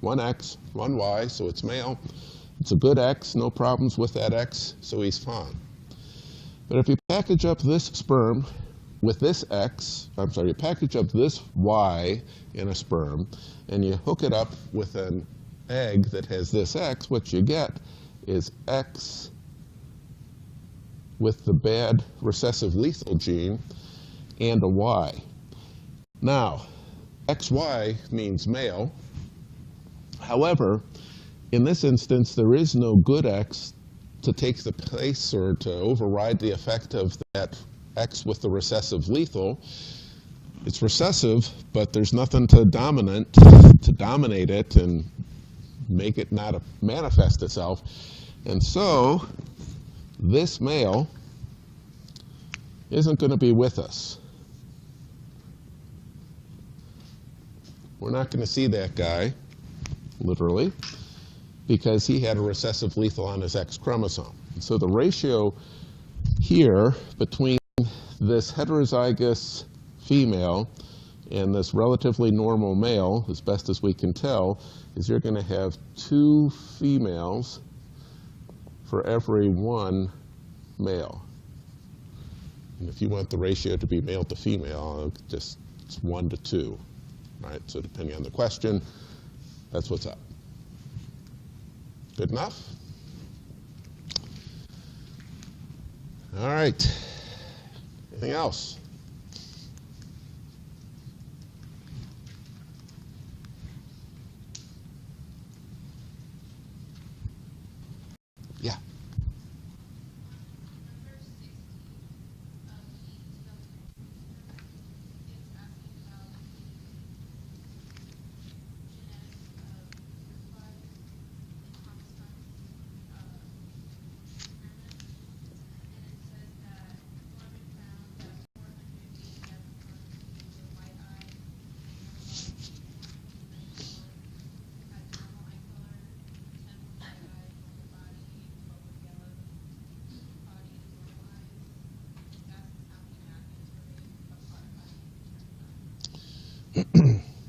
B: One X, one Y, so it's male. It's a good X, no problems with that X, so he's fine. But if you package up this sperm with this X, you package up this Y in a sperm, and you hook it up with an egg that has this X, what you get is X with the bad recessive lethal gene and a Y. Now, XY means male. However, in this instance, there is no good X to take the place or to override the effect of that X with the recessive lethal. It's recessive, but there's nothing to dominate it and make it not manifest itself. And so this male isn't going to be with us. We're not going to see that guy, literally, because he had a recessive lethal on his X chromosome. And so the ratio here between this heterozygous female and this relatively normal male, as best as we can tell, is you're going to have two females for every one male. And if you want the ratio to be male to female, it's 1 to 2, right? So depending on the question, that's what's up. Good enough? All right. Anything else? Yeah.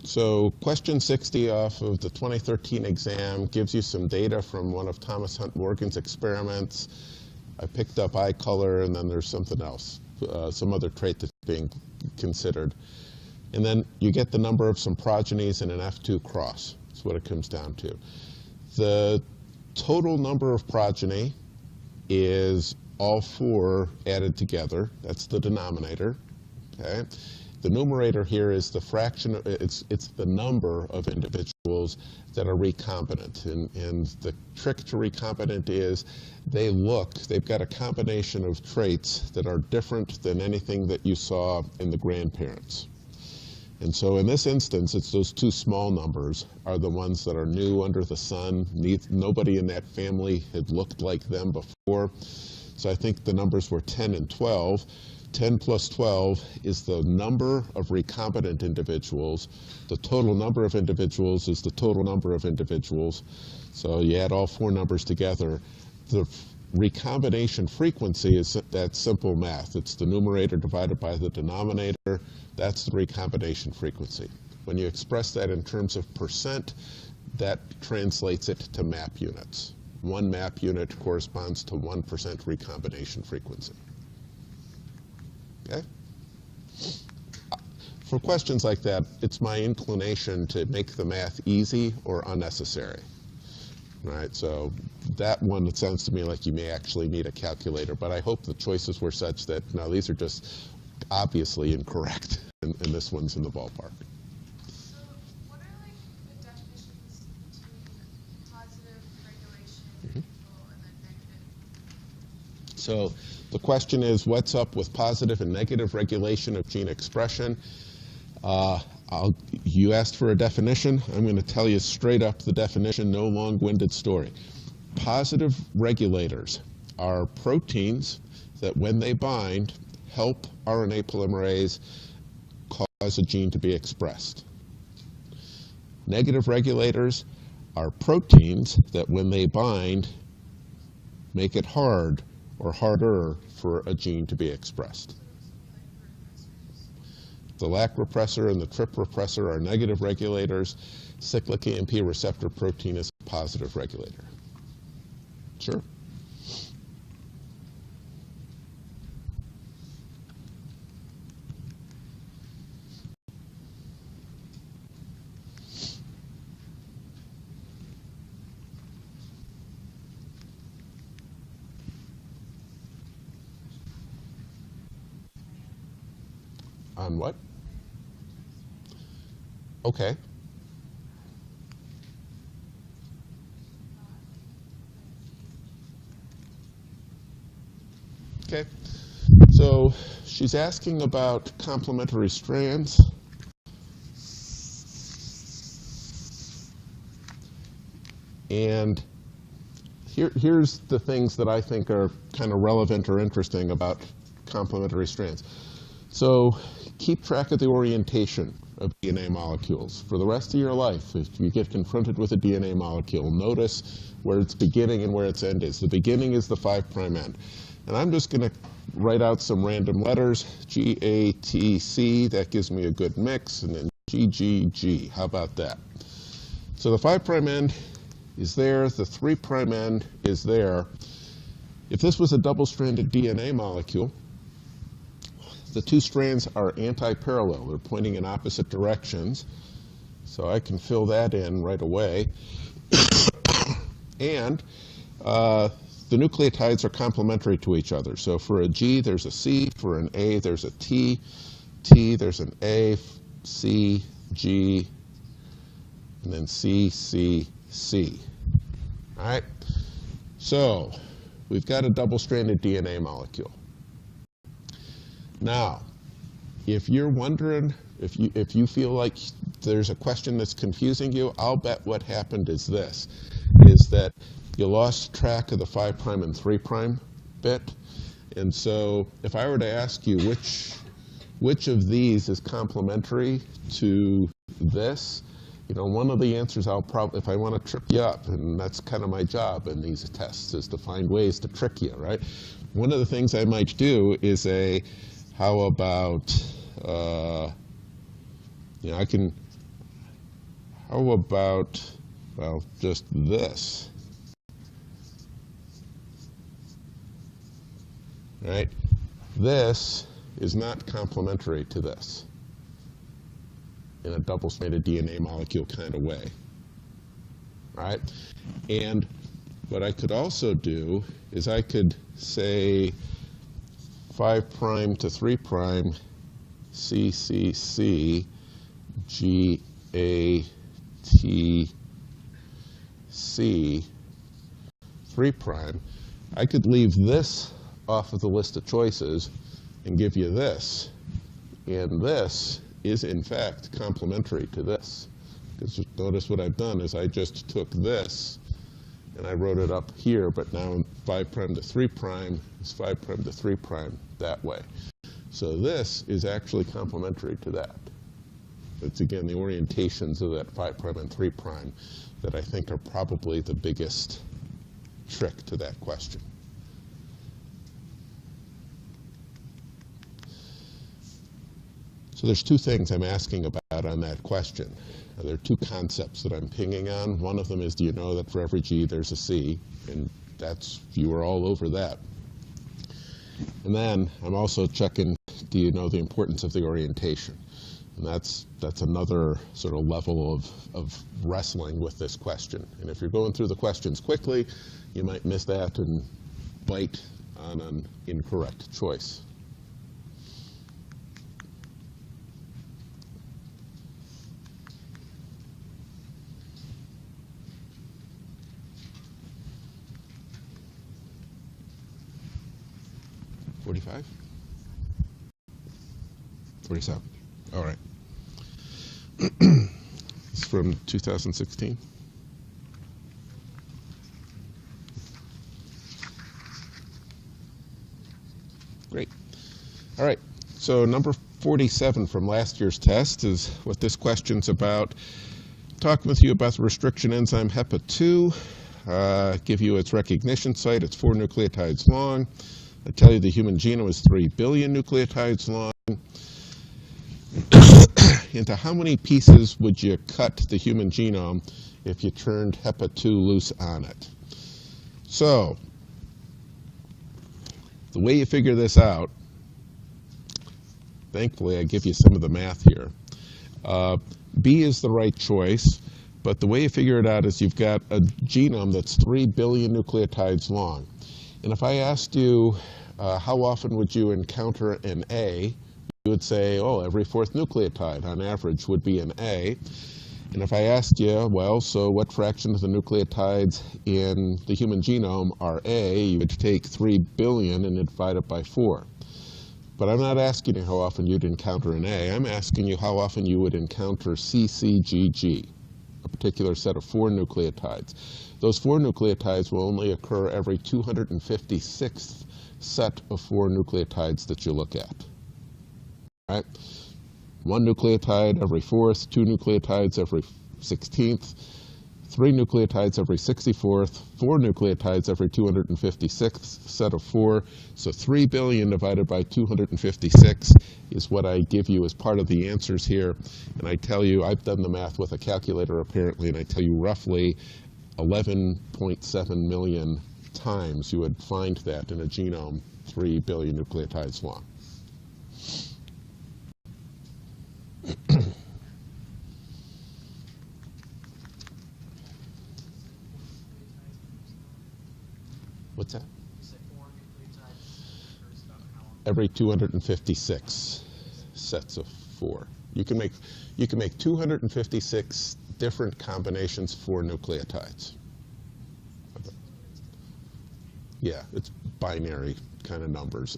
B: So question 60 off of the 2013 exam gives you some data from one of Thomas Hunt Morgan's experiments. I picked up eye color, and then there's something else, some other trait that's being considered. And then you get the number of some progenies in an F2 cross. That's what it comes down to. The total number of progeny is all four added together. That's the denominator. Okay. The numerator here is the fraction, it's the number of individuals that are recombinant. And the trick to recombinant is they've got a combination of traits that are different than anything that you saw in the grandparents. And so in this instance, it's those two small numbers are the ones that are new under the sun. Nobody in that family had looked like them before. So I think the numbers were 10 and 12. 10 plus 12 is the number of recombinant individuals. The total number of individuals is the total number of individuals. So you add all four numbers together. The recombination frequency is that simple math. It's the numerator divided by the denominator. That's the recombination frequency. When you express that in terms of percent, that translates it to map units. One map unit corresponds to 1% recombination frequency. Okay? For questions like that, it's my inclination to make the math easy or unnecessary. All right, so that one, it sounds to me like you may actually need a calculator, but I hope the choices were such that, no, these are just obviously incorrect, and this one's in the ballpark.
D: So what are like the definitions between positive regulation control and then negative?
B: So the question is, what's up with positive and negative regulation of gene expression? You asked for a definition. I'm going to tell you straight up the definition, no long-winded story. Positive regulators are proteins that, when they bind, help RNA polymerase cause a gene to be expressed. Negative regulators are proteins that, when they bind, make it hard or harder for a gene to be expressed. The LAC repressor and the TRP repressor are negative regulators. Cyclic AMP receptor protein is a positive regulator. Sure. On what? Okay. Okay. So she's asking about complementary strands. And here's the things that I think are kind of relevant or interesting about complementary strands. So keep track of the orientation of DNA molecules. For the rest of your life, if you get confronted with a DNA molecule, notice where its beginning and where its end is. The beginning is the 5' end. And I'm just going to write out some random letters, G, A, T, C. That gives me a good mix. And then G, G, G. How about that? So the 5' end is there. The 3' end is there. If this was a double-stranded DNA molecule, the two strands are anti-parallel. They're pointing in opposite directions. So I can fill that in right away. And the nucleotides are complementary to each other. So for a G, there's a C. For an A, there's a T. T, there's an A, C, G, and then C, C, C. All right? So we've got a double-stranded DNA molecule. Now, if you're wondering, if you feel like there's a question that's confusing you, I'll bet what happened is this, is that you lost track of the 5' and 3' bit. And so if I were to ask you which of these is complementary to this, you know, one of the answers I'll probably, if I want to trip you up, and that's kind of my job in these tests, is to find ways to trick you, right? One of the things I might do is how about You know, I can, how about, well, just this, right? This is not complementary to this in a double-stranded DNA molecule kind of way, right? And what I could also do is I could say 5' to 3' CCC GATC 3'. I could leave this off of the list of choices and give you this. And this is, in fact, complementary to this. Because notice what I've done is I just took this and I wrote it up here, but now 5' to 3' is 5' to 3' that way. So this is actually complementary to that. It's, again, the orientations of that 5' and 3' that I think are probably the biggest trick to that question. So there's two things I'm asking about on that question. There are two concepts that I'm pinging on. One of them is, do you know that for every G there's a C? And that's, you are all over that. And then I'm also checking, do you know the importance of the orientation? And that's another sort of level of wrestling with this question. And if you're going through the questions quickly, you might miss that and bite on an incorrect choice. $45? $47. All right. It's from 2016. Great. All right. So number 47 from last year's test is what this question's about. Talking with you about the restriction enzyme HEPA2. Give you its recognition site. It's 4 nucleotides long. I tell you the human genome is 3 billion nucleotides long. Into how many pieces would you cut the human genome if you turned HEPA2 loose on it? So, the way you figure this out, thankfully I give you some of the math here. B is the right choice, but the way you figure it out is you've got a genome that's 3 billion nucleotides long. And if I asked you how often would you encounter an A, you would say, oh, every 4th nucleotide on average would be an A. And if I asked you, well, so what fraction of the nucleotides in the human genome are A, you would take 3 billion and divide it by 4. But I'm not asking you how often you'd encounter an A. I'm asking you how often you would encounter CCGG, a particular set of 4 nucleotides. Those 4 nucleotides will only occur every 256th set of 4 nucleotides that you look at. Right? 1 nucleotide every 4th, 2 nucleotides every 16th, 3 nucleotides every 64th, 4 nucleotides every 256th set of 4. So 3 billion divided by 256 is what I give you as part of the answers here. And I tell you, I've done the math with a calculator apparently, and I tell you roughly 11.7 million times you would find that in a genome 3 billion nucleotides long. What's that? Every 256 sets of 4. You can make 256 different combinations for nucleotides. Yeah, it's binary kind of numbers.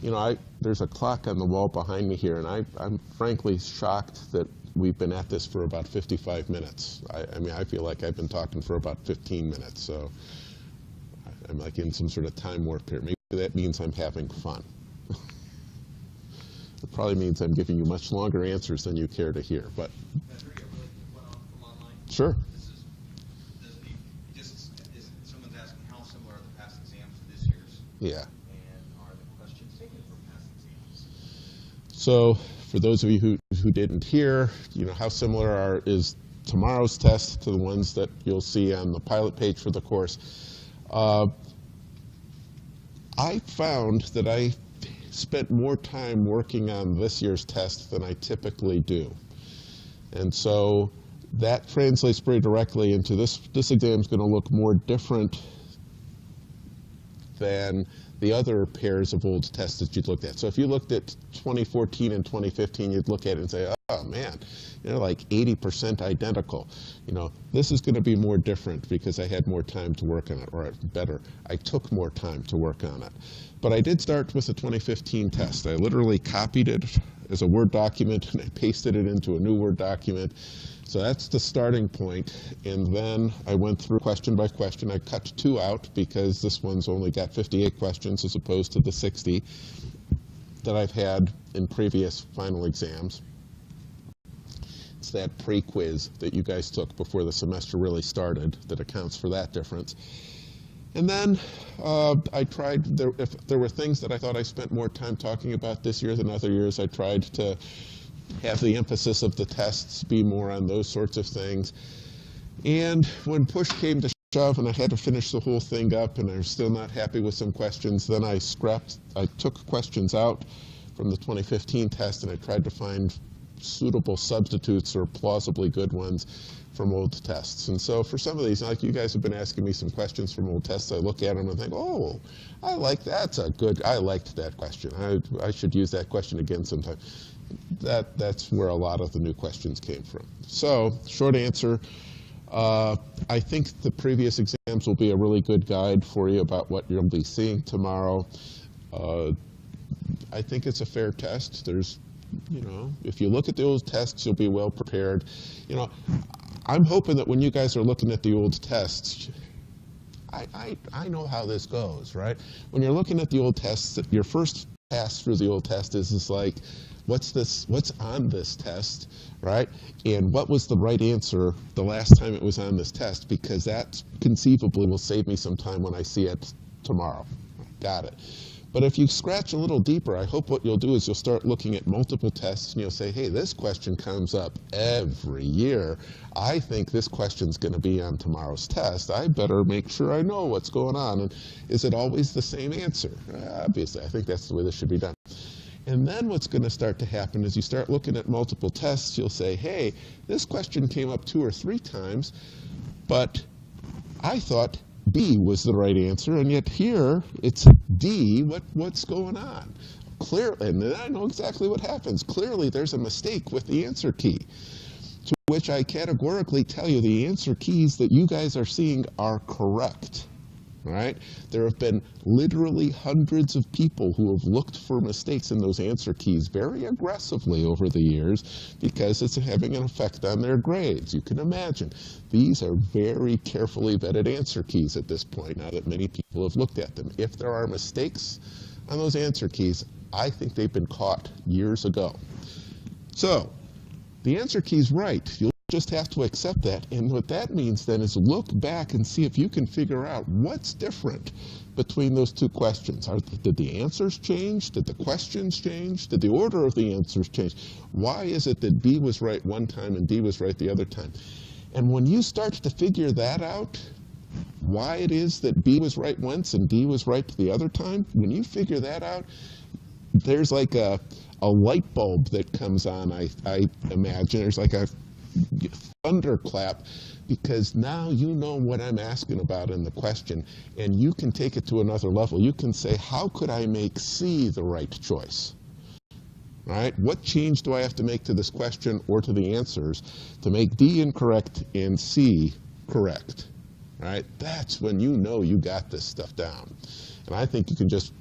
B: You know, there's a clock on the wall behind me here, and I'm frankly shocked that we've been at this for about 55 minutes. I mean, I feel like I've been talking for about 15 minutes, so I'm like in some sort of time warp here. Maybe that means I'm having fun. It probably means I'm giving you much longer answers than you care to hear, but.
A: Patrick, a really quick one from online.
B: Sure.
A: Is
B: Yeah.
A: And are the questions taken from past exams?
B: So for those of you who didn't hear, how similar is tomorrow's test to the ones that you'll see on the pilot page for the course. I found that I spent more time working on this year's test than I typically do. And so that translates very directly into this exam is going to look more different than the other pairs of old tests that you'd looked at. So if you looked at 2014 and 2015, you'd look at it and say, oh man, like 80% identical. This is going to be more different because I had more time to work on it, or better, I took more time to work on it. But I did start with the 2015 test. I literally copied it as a Word document and I pasted it into a new Word document. So that's the starting point, and then I went through question by question. I cut 2 out because this one's only got 58 questions as opposed to the 60 that I've had in previous final exams. It's that pre-quiz that you guys took before the semester really started that accounts for that difference. And then I tried, if there were things that I thought I spent more time talking about this year than other years, I tried to have the emphasis of the tests be more on those sorts of things. And when push came to shove and I had to finish the whole thing up and I was still not happy with some questions, then I took questions out from the 2015 test and I tried to find suitable substitutes or plausibly good ones from old tests. And so for some of these, like you guys have been asking me some questions from old tests, I look at them and think, oh, I liked that question. I should use that question again sometime. That's where a lot of the new questions came from. So, short answer, I think the previous exams will be a really good guide for you about what you'll be seeing tomorrow. I think it's a fair test. There's, if you look at the old tests, you'll be well prepared. I'm hoping that when you guys are looking at the old tests, I know how this goes, right? When you're looking at the old tests, your first pass through the old test is like, what's on this test, right? And what was the right answer the last time it was on this test? Because that conceivably will save me some time when I see it tomorrow. Got it. But if you scratch a little deeper, I hope what you'll do is you'll start looking at multiple tests and you'll say, hey, this question comes up every year. I think this question's going to be on tomorrow's test. I better make sure I know what's going on. And is it always the same answer? Obviously, I think that's the way this should be done. And then what's going to start to happen is you start looking at multiple tests. You'll say, hey, this question came up 2 or 3 times, but I thought B was the right answer, and yet here it's D. What's going on? Clearly, and then I know exactly what happens. Clearly, there's a mistake with the answer key, to which I categorically tell you the answer keys that you guys are seeing are correct. Right? There have been literally hundreds of people who have looked for mistakes in those answer keys very aggressively over the years because it's having an effect on their grades. You can imagine. These are very carefully vetted answer keys at this point, now that many people have looked at them. If there are mistakes on those answer keys, I think they've been caught years ago. So, the answer key's right. You'll just have to accept that. And what that means then is look back and see if you can figure out what's different between those 2 questions. Did the answers change? Did the questions change? Did the order of the answers change? Why is it that B was right one time and D was right the other time? And when you start to figure that out, why it is that B was right once and D was right the other time, when you figure that out, there's like a light bulb that comes on, I imagine. There's like a thunderclap, because now you know what I'm asking about in the question, and you can take it to another level. You can say, how could I make C the right choice? Right? What change do I have to make to this question or to the answers to make D incorrect and C correct? Right? That's when you know you got this stuff down. And I think you can just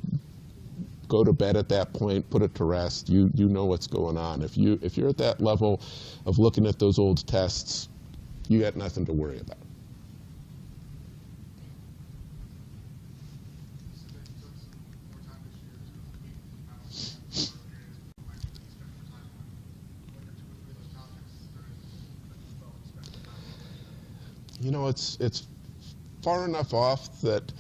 B: go to bed at that point, put it to rest. You know what's going on. If you're at that level of looking at those old tests, you got nothing to worry about. It's far enough off that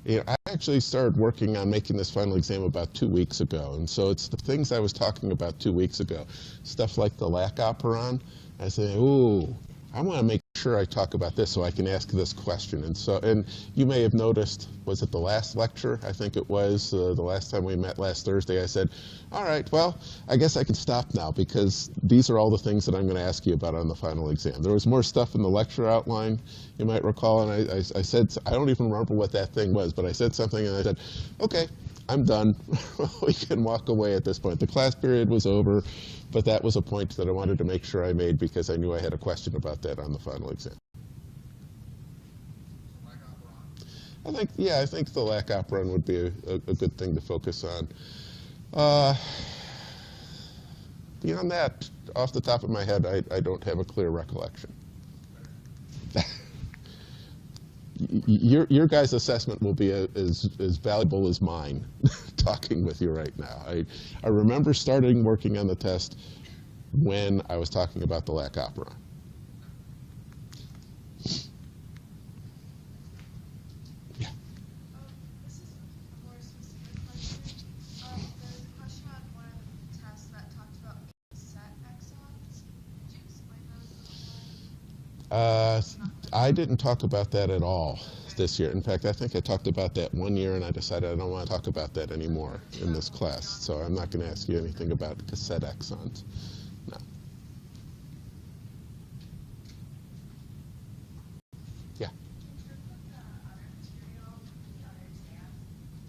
B: I actually started working on making this final exam about 2 weeks ago. And so it's the things I was talking about 2 weeks ago. Stuff like the lac operon. I say, ooh, I want to make sure I talk about this so I can ask this question. And you may have noticed, was it the last lecture? I think it was the last time we met last Thursday. I said, all right, well, I guess I can stop now because these are all the things that I'm going to ask you about on the final exam. There was more stuff in the lecture outline, you might recall, and I said, I don't even remember what that thing was, but I said something and I said, okay, I'm done. We can walk away at this point. The class period was over, but that was a point that I wanted to make sure I made because I knew I had a question about that on the final exam. I think the lac operon would be a good thing to focus on. Beyond that, off the top of my head, I don't have a clear recollection. Your guys' assessment will be as valuable as mine, talking with you right now. I remember starting working on the test when I was talking about the lac operon. Yeah.
D: This is a more specific question. There's a question on one of the tests that talked about set exons. Could you explain those?
B: I didn't talk about that at all this year. In fact, I think I talked about that one year, and I decided I don't want to talk about that anymore in this class. So I'm not going to ask you anything about cassette exons. No. Yeah.
E: In terms of the other material, the other exams,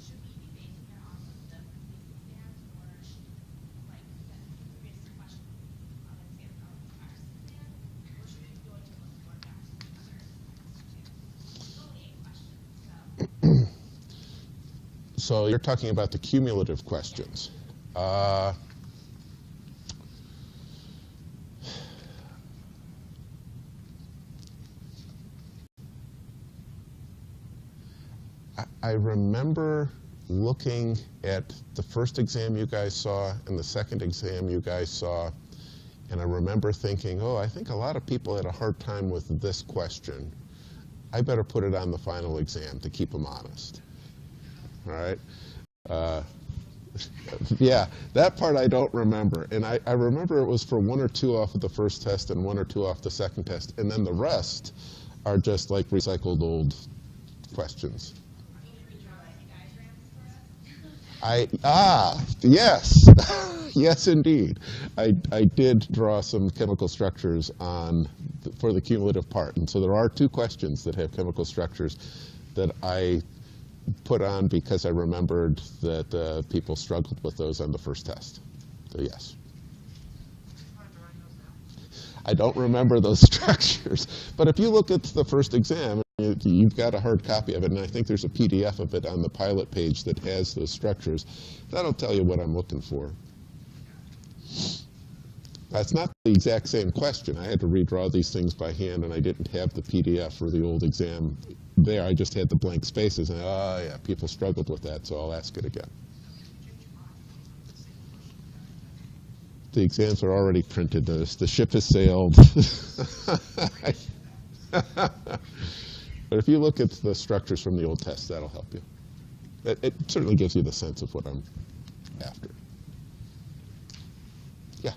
E: should we be basing it off of the previous exams, or like the previous question on the exams on the past exam, or should we be going to look more back to the other exams? It's only 8 questions, so.
B: So you're talking about the cumulative questions. I remember looking at the first exam you guys saw and the second exam you guys saw, and I remember thinking, oh, I think a lot of people had a hard time with this question. I better put it on the final exam to keep them honest. All right? Yeah, that part I don't remember. And I remember it was for 1 or 2 off of the first test and 1 or 2 off the second test. And then the rest are just like recycled old questions. Yes. Yes, indeed. I did draw some chemical structures for the cumulative part. And so there are 2 questions that have chemical structures that I put on because I remembered that people struggled with those on the first test. So yes. I don't remember those structures. But if you look at the first exam, you've got a hard copy of it, and I think there's a PDF of it on the pilot page that has those structures. That'll tell you what I'm looking for. That's not the exact same question. I had to redraw these things by hand, and I didn't have the PDF for the old exam there. I just had the blank spaces, and yeah, people struggled with that, so I'll ask it again. The exams are already printed. The ship has sailed. But if you look at the structures from the old test, that'll help you. It certainly gives you the sense of what I'm after. Yeah.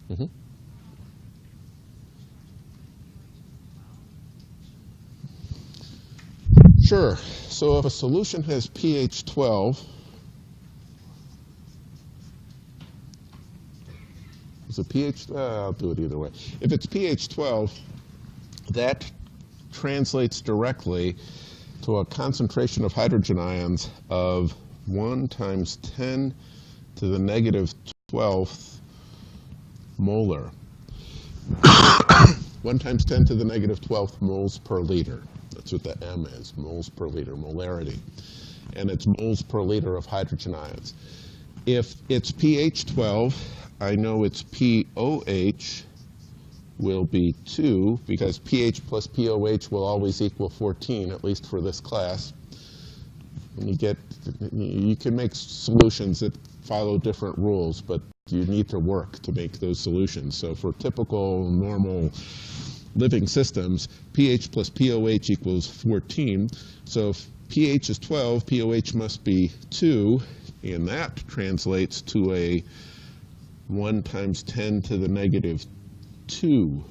B: Mm-hmm. Sure. So if a solution has pH 12, is it pH? I'll do it either way. If it's pH 12, that translates directly to a concentration of hydrogen ions of 1 times 10 to the negative 12th molar. 1 times 10 to the negative 12th moles per liter. That's what the M is, moles per liter, molarity. And it's moles per liter of hydrogen ions. If it's pH 12, I know its pOH will be 2, because pH plus pOH will always equal 14, at least for this class. And you can make solutions that follow different rules, but you need to work to make those solutions. So for typical, normal living systems, pH plus pOH equals 14. So if pH is 12, pOH must be 2, and that translates to a 1 times 10 to the negative 2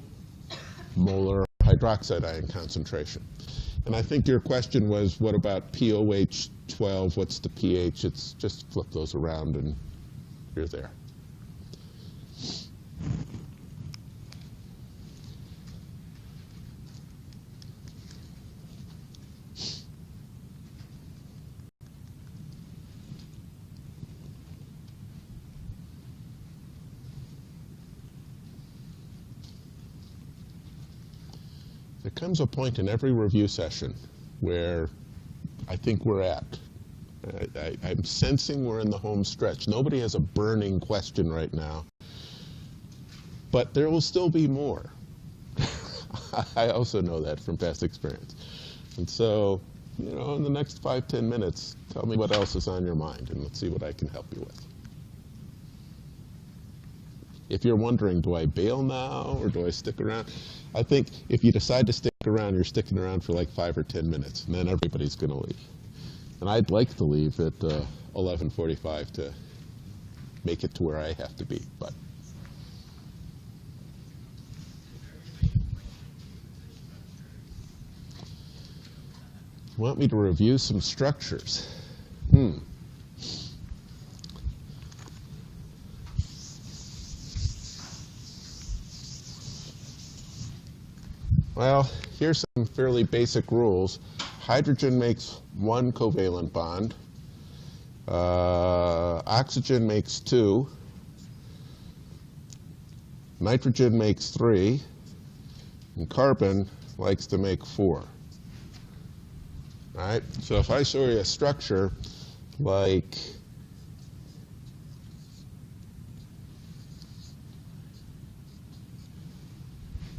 B: molar hydroxide ion concentration. And I think your question was, what about pOH 12? What's the pH? It's just flip those around and you're there. There comes a point in every review session where I think we're at. I'm sensing we're in the home stretch. Nobody has a burning question right now, but there will still be more. I also know that from past experience. And so, you know, in the next 5-10 minutes, tell me what else is on your mind, and let's see what I can help you with. If you're wondering, do I bail now or do I stick around? I think if you decide to stick around, you're sticking around for like 5 or 10 minutes, and then everybody's going to leave. And I'd like to leave at 11:45 to make it to where I have to be, but. Want me to review some structures? Well, here's some fairly basic rules. Hydrogen makes 1 covalent bond. Oxygen makes 2. Nitrogen makes 3. And carbon likes to make 4. All right? So if I show you a structure like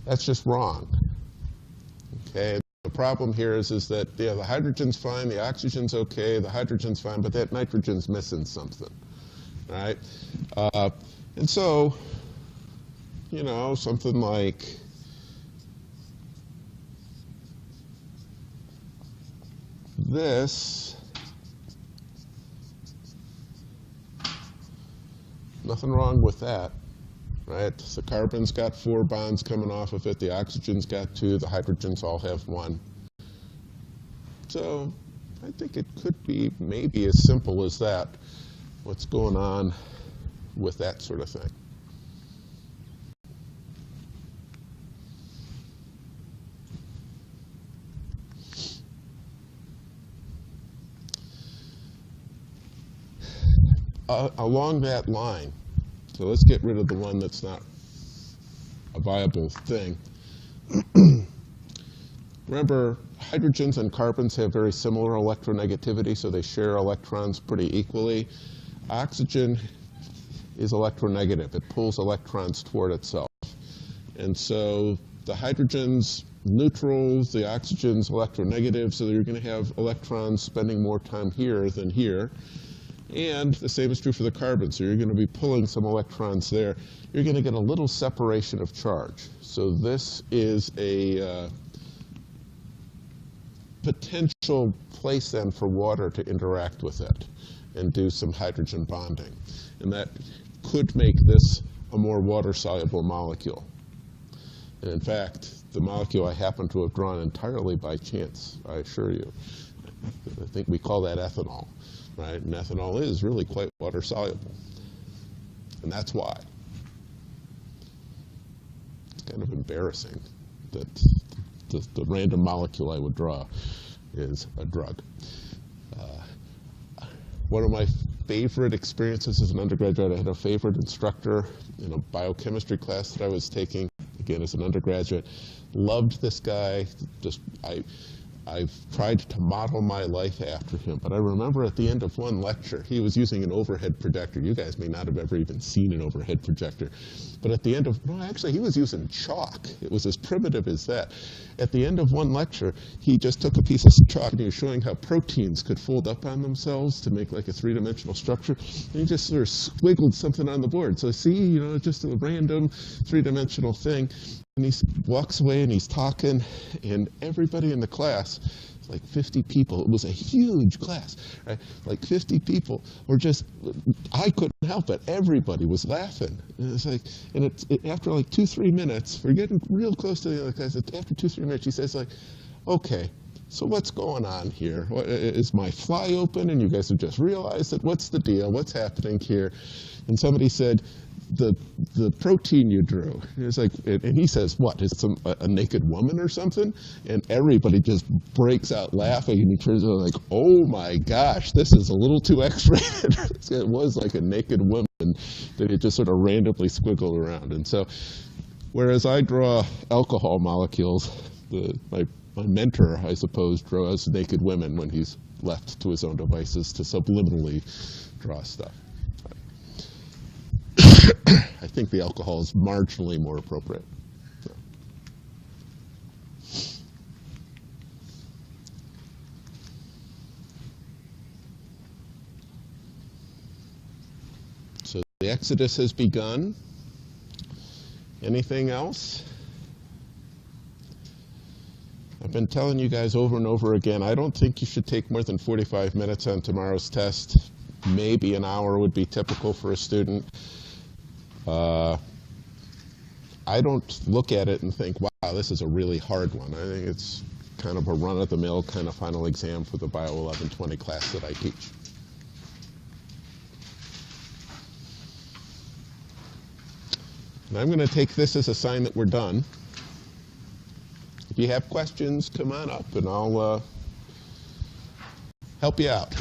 B: that's just wrong. Okay, the problem here is that yeah, the hydrogen's fine, the oxygen's okay, the hydrogen's fine, but that nitrogen's missing something, right? And so, you know, something like this, nothing wrong with that. Right? The carbon's got 4 bonds coming off of it, the oxygen's got 2, the hydrogens all have 1. So I think it could be maybe as simple as that, what's going on with that sort of thing. Along that line, so let's get rid of the one that's not a viable thing. Remember, hydrogens and carbons have very similar electronegativity, so they share electrons pretty equally. Oxygen is electronegative. It pulls electrons toward itself. And so the hydrogen's neutral, the oxygen's electronegative, so you're going to have electrons spending more time here than here. And the same is true for the carbon, so you're going to be pulling some electrons there. You're going to get a little separation of charge. So this is a potential place then for water to interact with it and do some hydrogen bonding. And that could make this a more water-soluble molecule. And in fact, the molecule I happen to have drawn entirely by chance, I assure you. I think we call that ethanol. Right? And ethanol is really quite water soluble. And that's why. It's kind of embarrassing that the random molecule I would draw is a drug. One of my favorite experiences as an undergraduate, I had a favorite instructor in a biochemistry class that I was taking, again as an undergraduate. Loved this guy. I've tried to model my life after him, but I remember at the end of one lecture, he was using an overhead projector. You guys may not have ever even seen an overhead projector, but at the end of, no, actually he was using chalk. It was as primitive as that. At the end of one lecture, he just took a piece of chalk and he was showing how proteins could fold up on themselves to make like a 3-dimensional structure, and he just sort of squiggled something on the board. So see, you know, just a random 3-dimensional thing. And he walks away and he's talking, and everybody in the class, like 50 people, it was a huge class, right? Like 50 people were just, I couldn't help it. Everybody was laughing. And it's like, and after like 2-3 minutes, we're getting real close to the other class. After 2-3 minutes, she says like, okay, so what's going on here? Is my fly open and you guys have just realized it? What's the deal? What's happening here? And somebody said, the protein you drew. It's like, and he says, what, is a naked woman or something? And everybody just breaks out laughing, and he turns around like, oh my gosh, this is a little too X-rated. It was like a naked woman that it just sort of randomly squiggled around. And so, whereas I draw alcohol molecules, my mentor, I suppose, draws naked women when he's left to his own devices to subliminally draw stuff. I think the alcohol is marginally more appropriate. So the Exodus has begun. Anything else? I've been telling you guys over and over again, I don't think you should take more than 45 minutes on tomorrow's test. Maybe an hour would be typical for a student. I don't look at it and think, wow, this is a really hard one. I think it's kind of a run-of-the-mill kind of final exam for the Bio 1120 class that I teach. And I'm going to take this as a sign that we're done. If you have questions, come on up and I'll help you out.